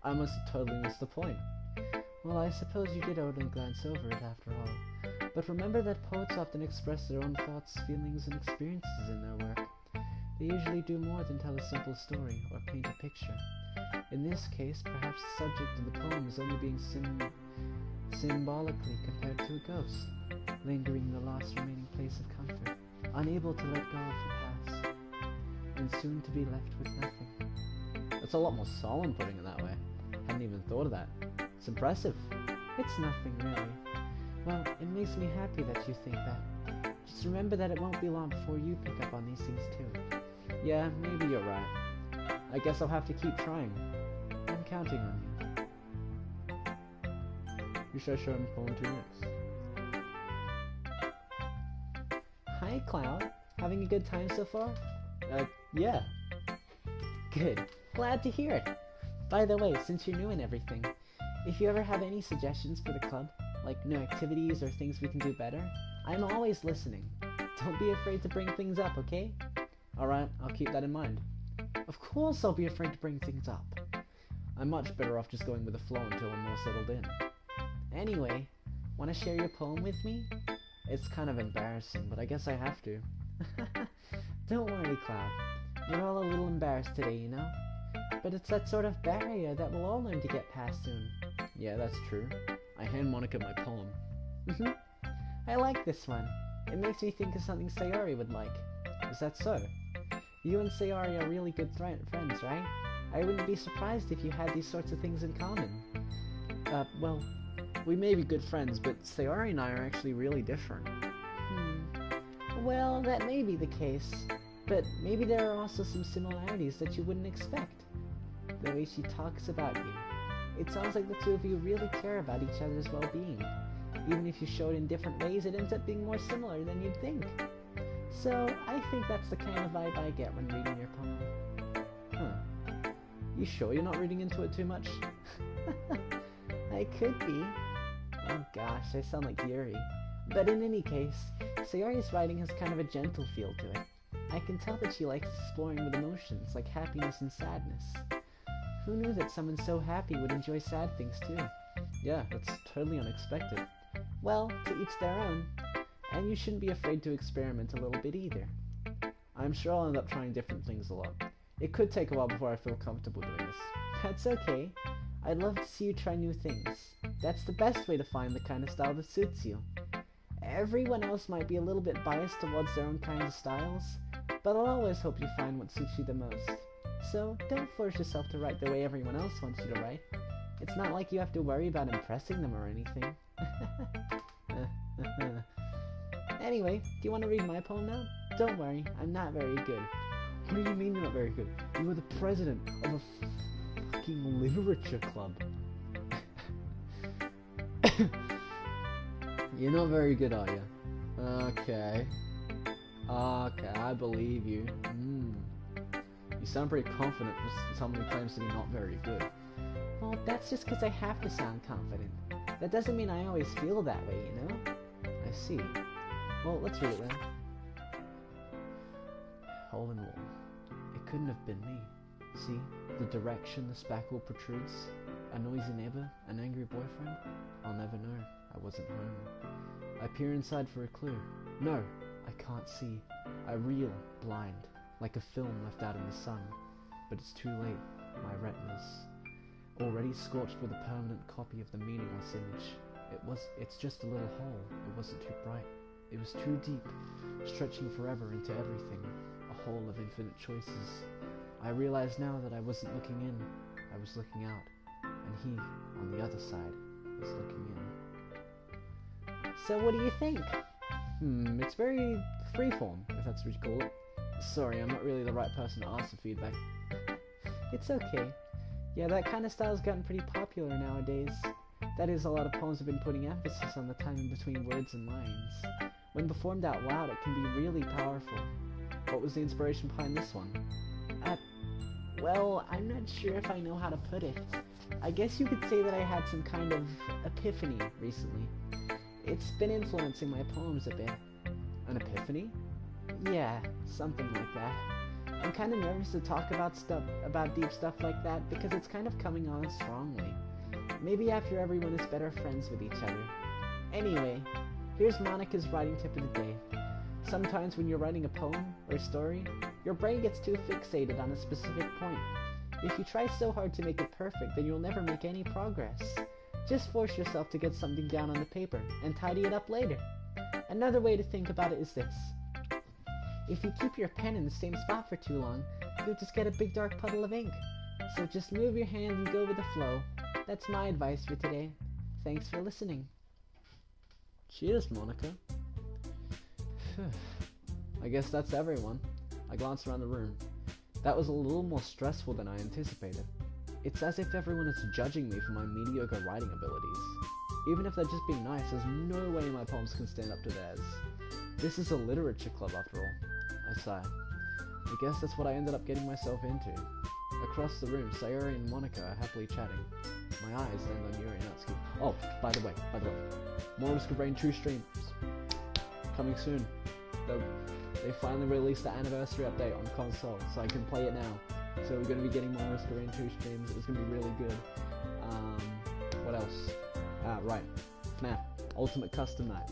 I must have totally missed the point. Well, I suppose you did only glance over it after all. But remember that poets often express their own thoughts, feelings, and experiences in their work. They usually do more than tell a simple story or paint a picture. In this case, perhaps the subject of the poem is only being symbolically compared to a ghost, lingering in the last remaining place of comfort, unable to let go of the past, and soon to be left with nothing. That's a lot more solemn putting it that way. Hadn't even thought of that. It's impressive. It's nothing, really. Well, it makes me happy that you think that. Just remember that it won't be long before you pick up on these things too. Yeah, maybe you're right. I guess I'll have to keep trying. I'm counting on you. Who should I show him poem to next? Hi, Cloud. Having a good time so far? Yeah. Good. Glad to hear it. By the way, since you're new and everything, if you ever have any suggestions for the club, like new activities or things we can do better, I'm always listening. Don't be afraid to bring things up, okay? Alright, I'll keep that in mind. Of course I'll be afraid to bring things up. I'm much better off just going with the flow until I'm more settled in. Anyway, want to share your poem with me? It's kind of embarrassing, but I guess I have to. Don't worry, Cloud. We're all a little embarrassed today, you know? But it's that sort of barrier that we'll all learn to get past soon. Yeah, that's true. I hand Monica my poem. I like this one. It makes me think of something Sayori would like. Is that so? You and Sayori are really good friends, right? I wouldn't be surprised if you had these sorts of things in common. Well, we may be good friends, but Sayori and I are actually really different. Well, that may be the case, but maybe there are also some similarities that you wouldn't expect. The way she talks about you. It sounds like the two of you really care about each other's well-being. Even if you show it in different ways, it ends up being more similar than you'd think. So, I think that's the kind of vibe I get when reading your poem. You sure you're not reading into it too much? I could be. Oh gosh, I sound like Yuri. But in any case, Sayori's writing has kind of a gentle feel to it. I can tell that she likes exploring with emotions like happiness and sadness. Who knew that someone so happy would enjoy sad things too? Yeah, that's totally unexpected. Well, to each their own. And you shouldn't be afraid to experiment a little bit either. I'm sure I'll end up trying different things a lot. It could take a while before I feel comfortable doing this. That's okay. I'd love to see you try new things. That's the best way to find the kind of style that suits you. Everyone else might be a little bit biased towards their own kinds of styles, but I'll always hope you find what suits you the most. So don't force yourself to write the way everyone else wants you to write. It's not like you have to worry about impressing them or anything. Anyway, do you want to read my poem now? Don't worry, I'm not very good. What do you mean you're not very good? You were the president of a fucking literature club. You're not very good, are you? Okay, I believe you. You sound pretty confident for someone who claims to be not very good. Well, that's just because I have to sound confident. That doesn't mean I always feel that way, you know? I see. Well, let's read it then. Hole in wall. It couldn't have been me. See, the direction the spackle protrudes. A noisy neighbor, an angry boyfriend. I'll never know. I wasn't home. I peer inside for a clue. No, I can't see. I reel, blind, like a film left out in the sun. But it's too late. My retinas, already scorched with a permanent copy of the meaningless image. It's just a little hole. It wasn't too bright. It was too deep, stretching forever into everything. A hole of infinite choices. I realize now that I wasn't looking in. I was looking out. And he, on the other side, was looking in. So what do you think? It's very freeform, if that's what you call it. Sorry, I'm not really the right person to ask for feedback. It's okay. Yeah, that kind of style's gotten pretty popular nowadays. That is, a lot of poems have been putting emphasis on the timing between words and lines. When performed out loud, it can be really powerful. What was the inspiration behind this one? Well, I'm not sure if I know how to put it. I guess you could say that I had some kind of epiphany recently. It's been influencing my poems a bit. An epiphany? Yeah, something like that. I'm kind of nervous to talk about deep stuff like that because it's kind of coming on strongly. Maybe after everyone is better friends with each other. Anyway, here's Monica's writing tip of the day. Sometimes when you're writing a poem or a story, your brain gets too fixated on a specific point. If you try so hard to make it perfect, then you'll never make any progress. Just force yourself to get something down on the paper and tidy it up later. Another way to think about it is this. If you keep your pen in the same spot for too long, you'll just get a big dark puddle of ink. So just move your hand and go with the flow. That's my advice for today. Thanks for listening. Cheers, Monica. I guess that's everyone. I glanced around the room. That was a little more stressful than I anticipated. It's as if everyone is judging me for my mediocre writing abilities. Even if they're just being nice, there's no way my poems can stand up to theirs. This is a literature club after all. I sigh. I guess that's what I ended up getting myself into. Across the room, Sayori and Monica are happily chatting. My eyes land on Yuri and Atsuki. Oh, by the way, more Risk of Rain 2 streams. Coming soon. They finally released the anniversary update on console, so I can play it now. So we're going to be getting more Risk of Rain 2 streams. It's going to be really good. What else? Right. FNAF Ultimate Custom Night.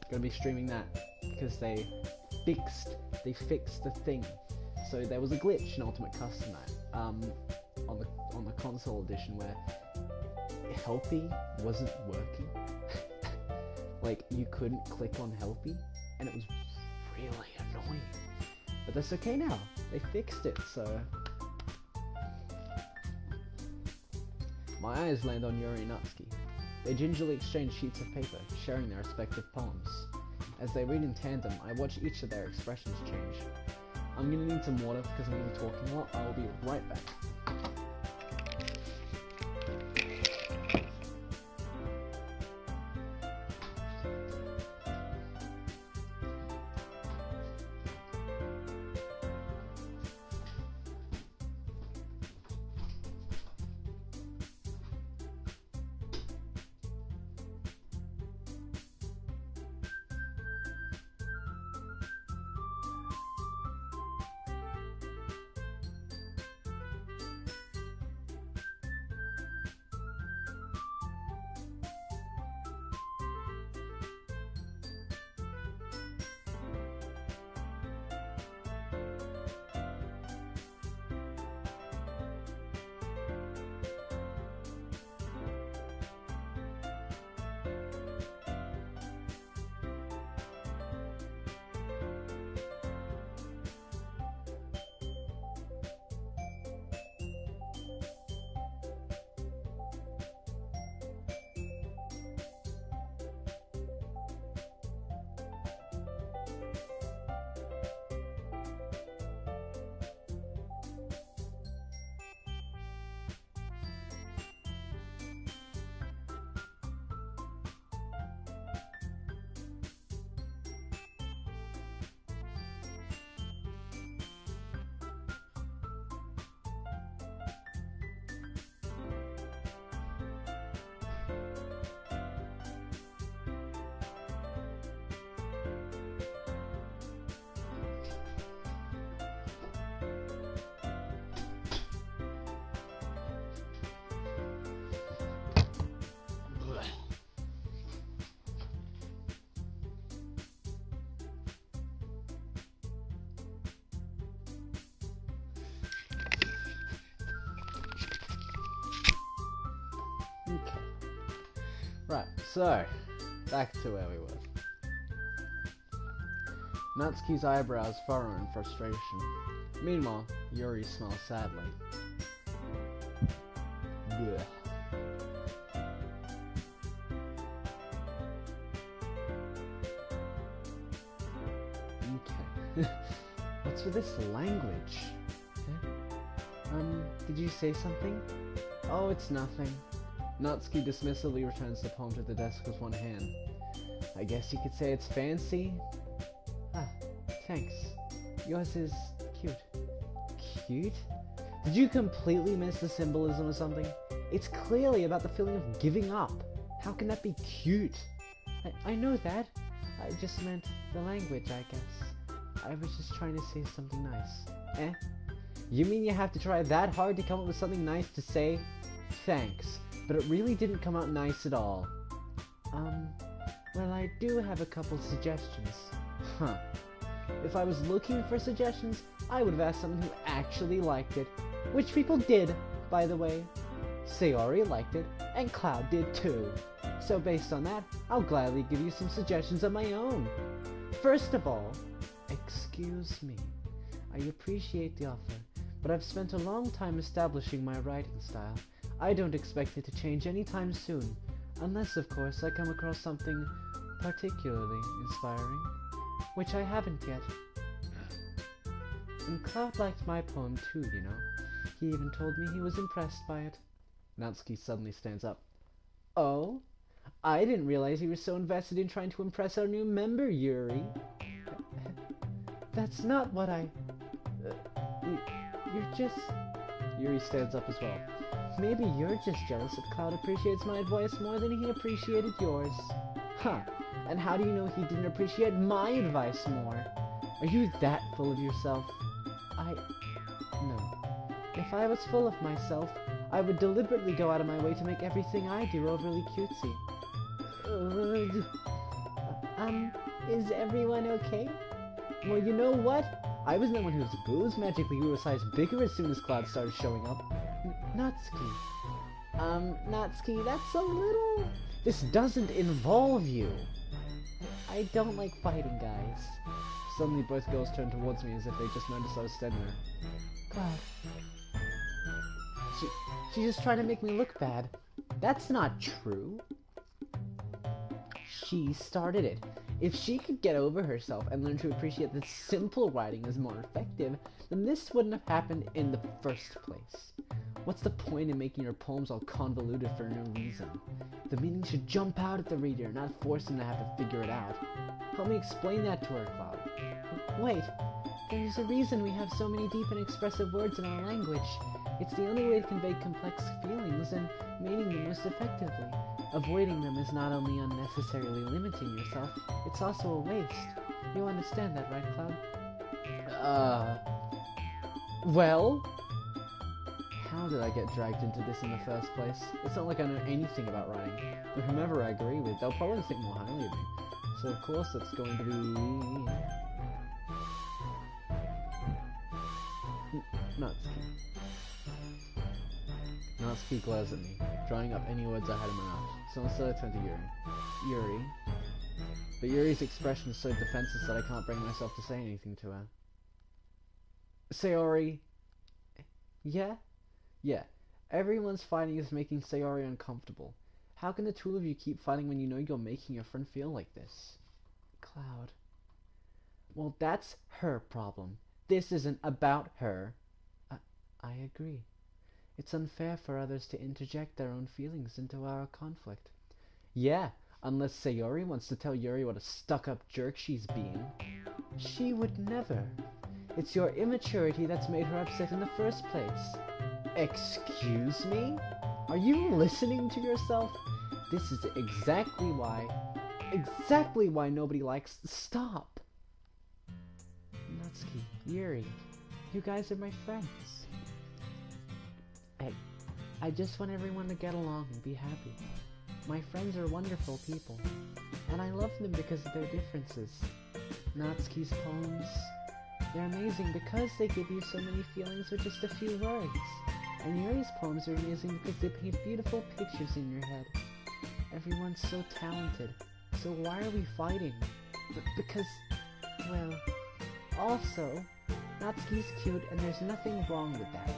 Going to be streaming that because they fixed the thing. So there was a glitch in Ultimate Custom Night on the console edition where Helpy wasn't working. Like, you couldn't click on Helpy, and it was really annoying. But that's okay now. They fixed it, so... My eyes land on Yuri and Natsuki. They gingerly exchange sheets of paper, sharing their respective poems. As they read in tandem, I watch each of their expressions change. I'm gonna need some water because I'm gonna be talking a lot. I'll be right back. Okay. Right, so, back to where we were. Natsuki's eyebrows furrow in frustration. Meanwhile, Yuri smiles sadly. Blech. Okay. What's with this language? Did you say something? Oh, it's nothing. Natsuki dismissively returns the poem to the desk with one hand. I guess you could say it's fancy. Ah, thanks. Yours is cute. Cute? Did you completely miss the symbolism or something? It's clearly about the feeling of giving up. How can that be cute? I know that. I just meant the language, I guess. I was just trying to say something nice. Eh? You mean you have to try that hard to come up with something nice to say? Thanks, but it really didn't come out nice at all. Well, I do have a couple suggestions. Huh. If I was looking for suggestions, I would have asked someone who actually liked it. Which people did, by the way. Sayori liked it, and Cloud did too. So based on that, I'll gladly give you some suggestions of my own. First of all, excuse me. I appreciate the offer, but I've spent a long time establishing my writing style. I don't expect it to change anytime soon, unless, of course, I come across something particularly inspiring, which I haven't yet. And Cloud liked my poem too, you know. He even told me he was impressed by it. Natsuki suddenly stands up. Oh? I didn't realize you were so invested in trying to impress our new member, Yuri. That's not what I... You're just... Yuri stands up as well. Maybe you're just jealous that Cloud appreciates my advice more than he appreciated yours. Huh. And how do you know he didn't appreciate my advice more? Are you that full of yourself? No. If I was full of myself, I would deliberately go out of my way to make everything I do overly cutesy. Is everyone okay? Well, you know what? I was the one whose boobs magically grew a size bigger as soon as Cloud started showing up. Natsuki. Natsuki, that's a little... This doesn't involve you. I don't like fighting, guys. Suddenly both girls turned towards me as if they just noticed I was standing there. Cloud. She's just trying to make me look bad. That's not true. She started it. If she could get over herself and learn to appreciate that simple writing is more effective, then this wouldn't have happened in the first place. What's the point in making your poems all convoluted for no reason? The meaning should jump out at the reader, not force him to have to figure it out. Help me explain that to her, Cloud. Wait, there's a reason we have so many deep and expressive words in our language. It's the only way to convey complex feelings and meaning them most effectively. Avoiding them is not only unnecessarily limiting yourself, it's also a waste. You understand that, right, Cloud? Well? How did I get dragged into this in the first place? It's not like I know anything about writing. But whomever I agree with, they'll probably think more highly of me. So of course it's going to be... Natsuki. Natsuki glares at me, drawing up any words I had in my mouth. So instead I turned to Yuri. Yuri? But Yuri's expression is so defenseless that I can't bring myself to say anything to her. Sayori... Yeah? Yeah. Everyone's fighting is making Sayori uncomfortable. How can the two of you keep fighting when you know you're making your friend feel like this? Cloud. Well, that's her problem. This isn't about her. I agree. It's unfair for others to interject their own feelings into our conflict. Yeah, unless Sayori wants to tell Yuri what a stuck-up jerk she's being. She would never. It's your immaturity that's made her upset in the first place. Excuse me? Are you listening to yourself? This is exactly why nobody likes... Stop! Natsuki, Yuri, you guys are my friends. I just want everyone to get along and be happy. My friends are wonderful people, and I love them because of their differences. Natsuki's poems, they're amazing because they give you so many feelings with just a few words. And Yuri's poems are amazing because they paint beautiful pictures in your head. Everyone's so talented, so why are we fighting? Because, well, also, Natsuki's cute and there's nothing wrong with that.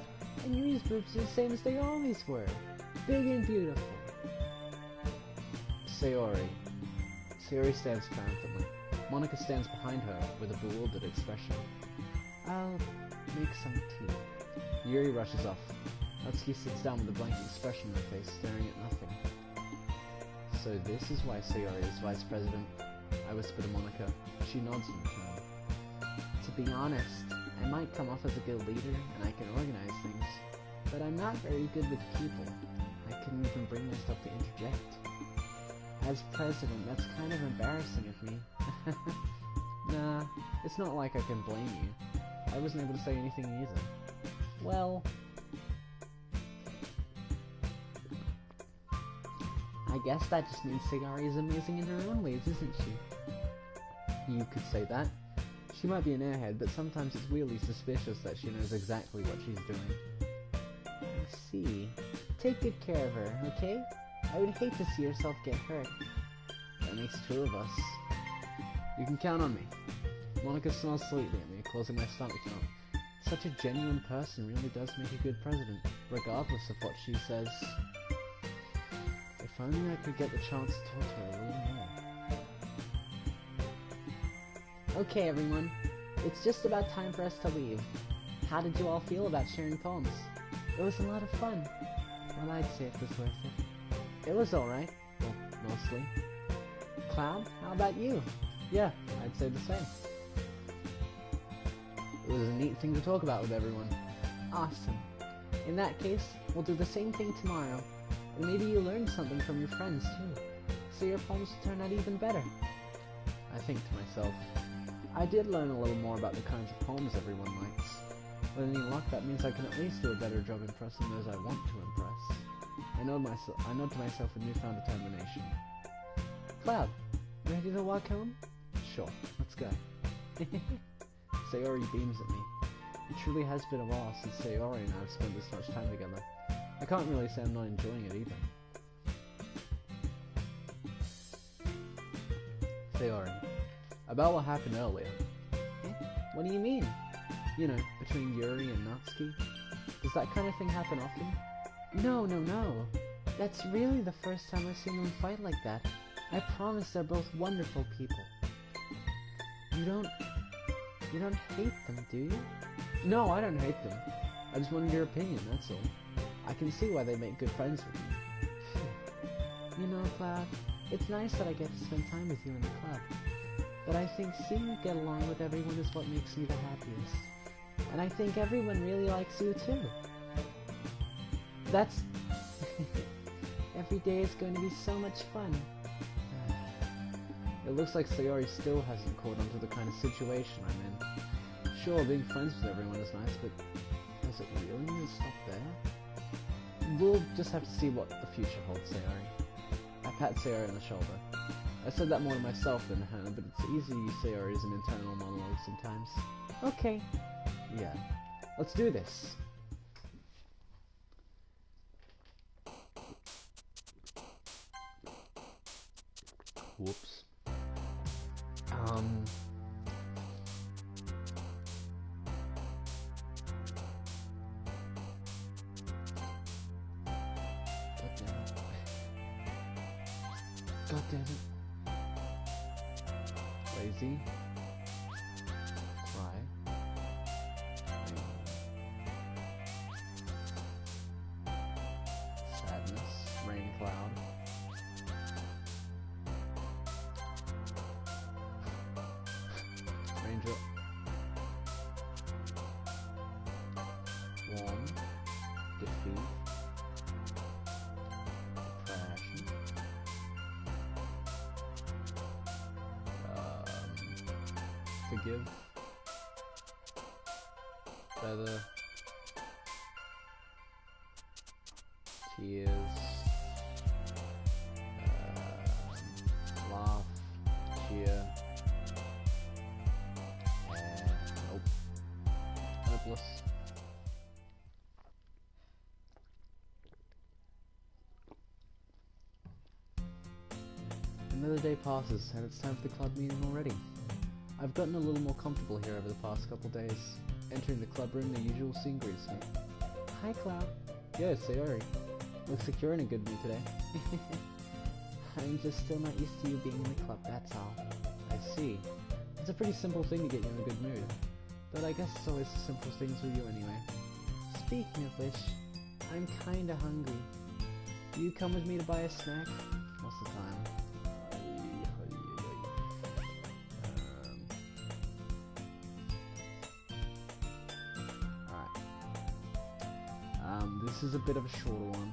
And Yuri's boobs are the same as they always were. Big and beautiful. Sayori. Sayori stands triumphantly. Monica stands behind her with a bewildered expression. I'll make some tea. Yuri rushes off. Natsuki sits down with a blank expression on her face, staring at nothing. So this is why Sayori is vice president? I whisper to Monica. She nods in return. To be honest, I might come off as a good leader, and I can organize things, but I'm not very good with people. I couldn't even bring myself to interject. As president, that's kind of embarrassing of me. Nah, it's not like I can blame you. I wasn't able to say anything either. Well, I guess that just means Sayori is amazing in her own ways, isn't she? You could say that. She might be an airhead, but sometimes it's weirdly suspicious that she knows exactly what she's doing. I see. Take good care of her, okay? I would hate to see yourself get hurt. That makes two of us. You can count on me. Monica smiles sweetly at me, causing my stomach to knot. Such a genuine person really does make a good president, regardless of what she says. If only I could get the chance to talk to her a little more. Okay, everyone. It's just about time for us to leave. How did you all feel about sharing poems? It was a lot of fun. Well, I'd say it was worth it. It was alright. Well, mostly. Cloud, how about you? Yeah, I'd say the same. It was a neat thing to talk about with everyone. Awesome. In that case, we'll do the same thing tomorrow. And maybe you learned something from your friends, too. So your poems will turn out even better. I think to myself, I did learn a little more about the kinds of poems everyone likes. With any luck, that means I can at least do a better job impressing those I want to impress. I nod to myself with newfound determination. Cloud, ready to walk home? Sure, let's go. Sayori beams at me. It truly has been a while since Sayori and I have spent this much time together. I can't really say I'm not enjoying it either. Sayori, about what happened earlier. Eh? What do you mean? You know, between Yuri and Natsuki. Does that kind of thing happen often? No. That's really the first time I've seen them fight like that. I promise they're both wonderful people. You don't hate them, do you? No, I don't hate them. I just wanted your opinion, that's all. I can see why they make good friends with you. You know, Cloud, it's nice that I get to spend time with you in the club. But I think seeing you get along with everyone is what makes me the happiest. And I think everyone really likes you too. That's... Every day is going to be so much fun. It looks like Sayori still hasn't caught on to the kind of situation I'm in. Sure, being friends with everyone is nice, but does it really need to stop there? We'll just have to see what the future holds, Sayori. I pat Sayori on the shoulder. I said that more to myself than her, but it's easy to use Sayori as an internal monologue sometimes. Okay. Yeah. Let's do this. Whoops. God damn it. Lazy. Cry. Sadness. Rain cloud. Raindrop. Warm. Defeat. Depression. Forgive. Feather. Tears. Laugh. Cheer. Nope. Hopeless. Another day passes, and it's time for the club meeting already. I've gotten a little more comfortable here over the past couple days. Entering the club room, the usual scene greets me. Hi, Cloud. Yeah, Sayori. Looks like you're in a good mood today. I'm just still not used to you being in the club, that's all. I see. It's a pretty simple thing to get you in a good mood. But I guess it's always the simple things with you anyway. Speaking of which, I'm kinda hungry. Do you come with me to buy a snack? What's the time? This is a bit of a shorter one,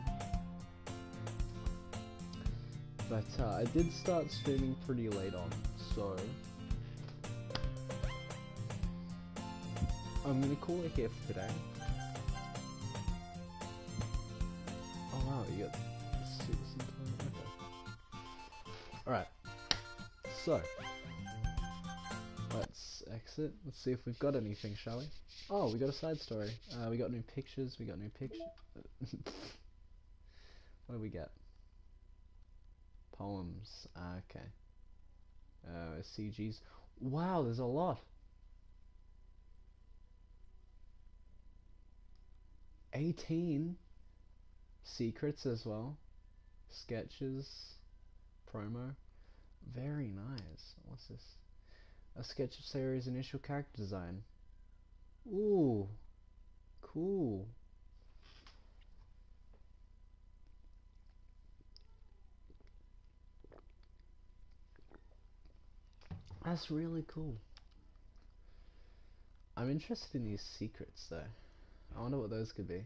but I did start streaming pretty late on, so I'm gonna call it here for today. Oh wow, you got citizen time. Okay. Alright, so let's exit. Let's see if we've got anything, shall we? Oh, we got a side story. We got new pictures. What do we get? Poems. Okay. CGs. Wow, there's a lot. 18 secrets as well. Sketches. Promo. Very nice. What's this? A sketch of Sayori's initial character design. Ooh, cool. That's really cool. I'm interested in these secrets though. I wonder what those could be.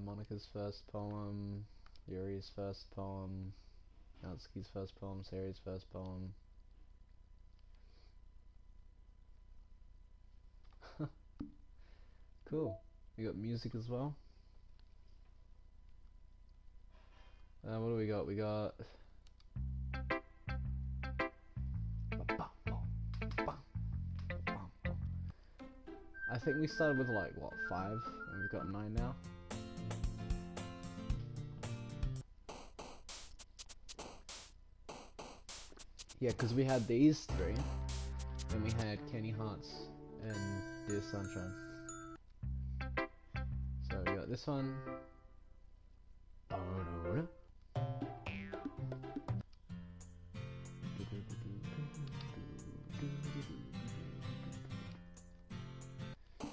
Monica's first poem, Yuri's first poem, Natsuki's first poem, Sayori's first poem. Cool. We got music as well. What do we got? We got think we started with like, what, 5? And we've got 9 now? Yeah, because we had these 3. Then we had Kenny Hearts and Dear Sunshine. So we got this one.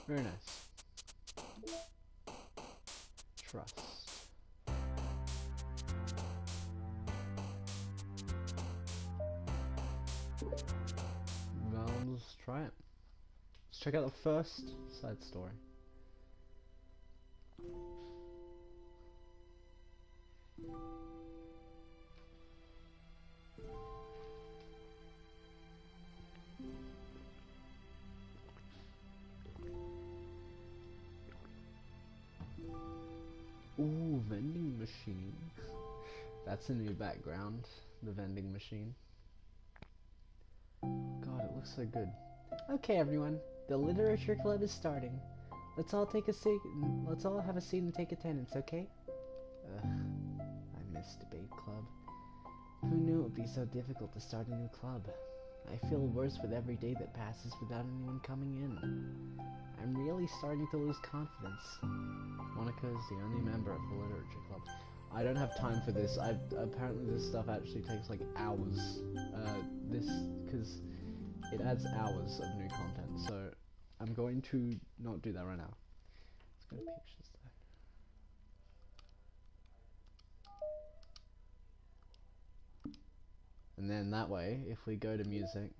Very nice. Trust. Well, let's try it. Let's check out the first side story. Ooh, vending machine. That's a new background, the vending machine. God, it looks so good. Okay, everyone, the literature club is starting. Let's all have a seat and take attendance, okay? Ugh, I miss debate club. Who knew it would be so difficult to start a new club? I feel worse with every day that passes without anyone coming in. I'm really starting to lose confidence. Monica is the only member of the literature club. I don't have time for this. Apparently this stuff actually takes like hours. Because it adds hours of new content. So I'm going to not do that right now. Let's go to pictures though. And then that way, if we go to music,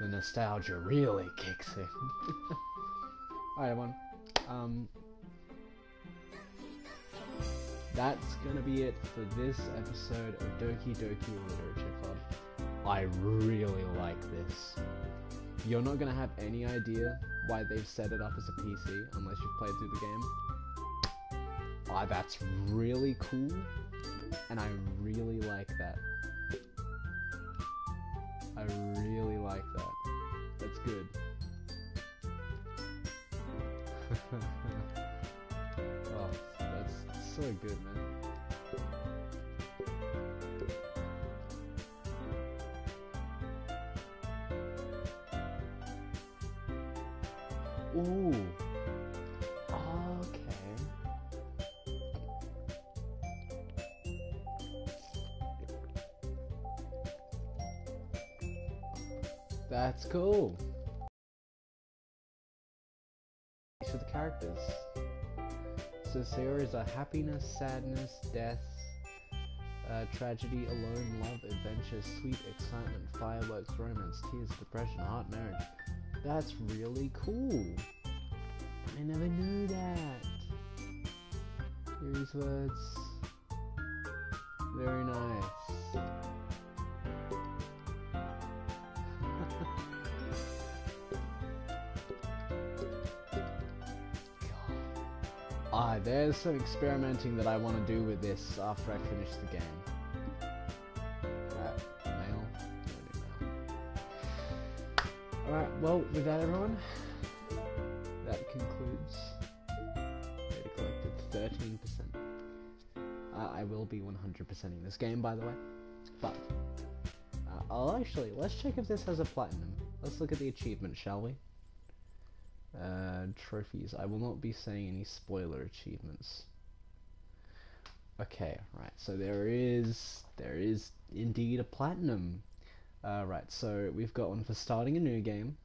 the nostalgia really kicks in. Alright everyone, that's gonna be it for this episode of Doki Doki Literature Club. I really like this. You're not gonna have any idea why they've set it up as a PC unless you've played through the game. That's really cool, and I really like that. I really like that. That's good. Oh, that's so good, man. Ooh. Okay. That's cool. For the characters. So Sayori's are happiness, sadness, death, tragedy, alone, love, adventure, sweet, excitement, fireworks, romance, tears, depression, heart, marriage. That's really cool. I never knew that. Here's words. Very nice. There's some experimenting that I want to do with this after I finish the game. Mail? Alright, well, with that everyone, that concludes data collected 13%. I will be 100%ing this game, by the way, but let's check if this has a platinum. Let's look at the achievement, shall we? Trophies. I will not be saying any spoiler achievements. Okay, right, so there is indeed a platinum. Right, so we've got one for starting a new game,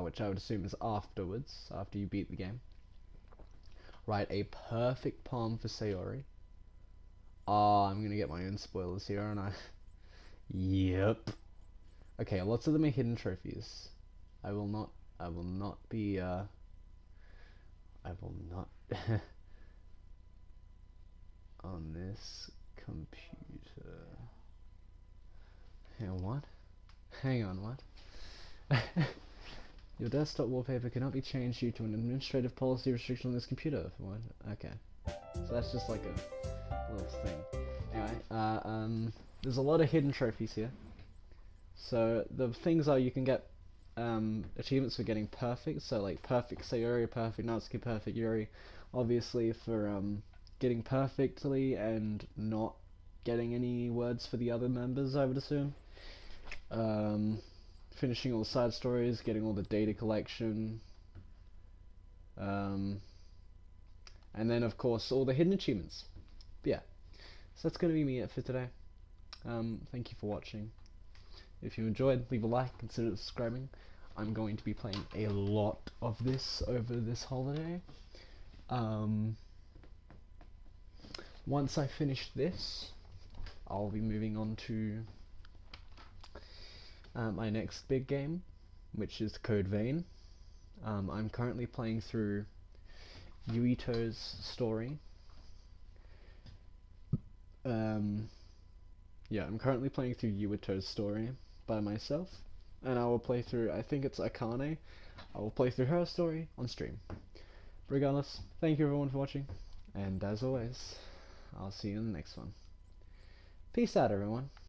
which I would assume is afterwards, after you beat the game. Right, a perfect palm for Sayori. Oh, I'm gonna get my own spoilers here, aren't I? Yep. Okay, lots of them are hidden trophies. I will not be, on this computer. Hang on, what? Your desktop wallpaper cannot be changed due to an administrative policy restriction on this computer. What? Okay. So that's just like a little thing. Anyway, there's a lot of hidden trophies here. So the things are you can get achievements for getting perfect. So like perfect Sayori, perfect Natsuki, perfect Yuri. Obviously for getting perfectly and not getting any words for the other members, I would assume. Um, Finishing all the side stories, getting all the data collection. Um, and then of course all the hidden achievements. But yeah, so that's going to be me for today. Thank you for watching. If you enjoyed, leave a like, consider subscribing. I'm going to be playing a lot of this over this holiday. Once I finish this, I'll be moving on to my next big game, which is Code Vein. I'm currently playing through Yuito's story. Yeah, I'm currently playing through Yuito's story by myself, and I will play through, I think it's Akane, I will play through her story on stream. Regardless, thank you everyone for watching, and as always, I'll see you in the next one. Peace out everyone.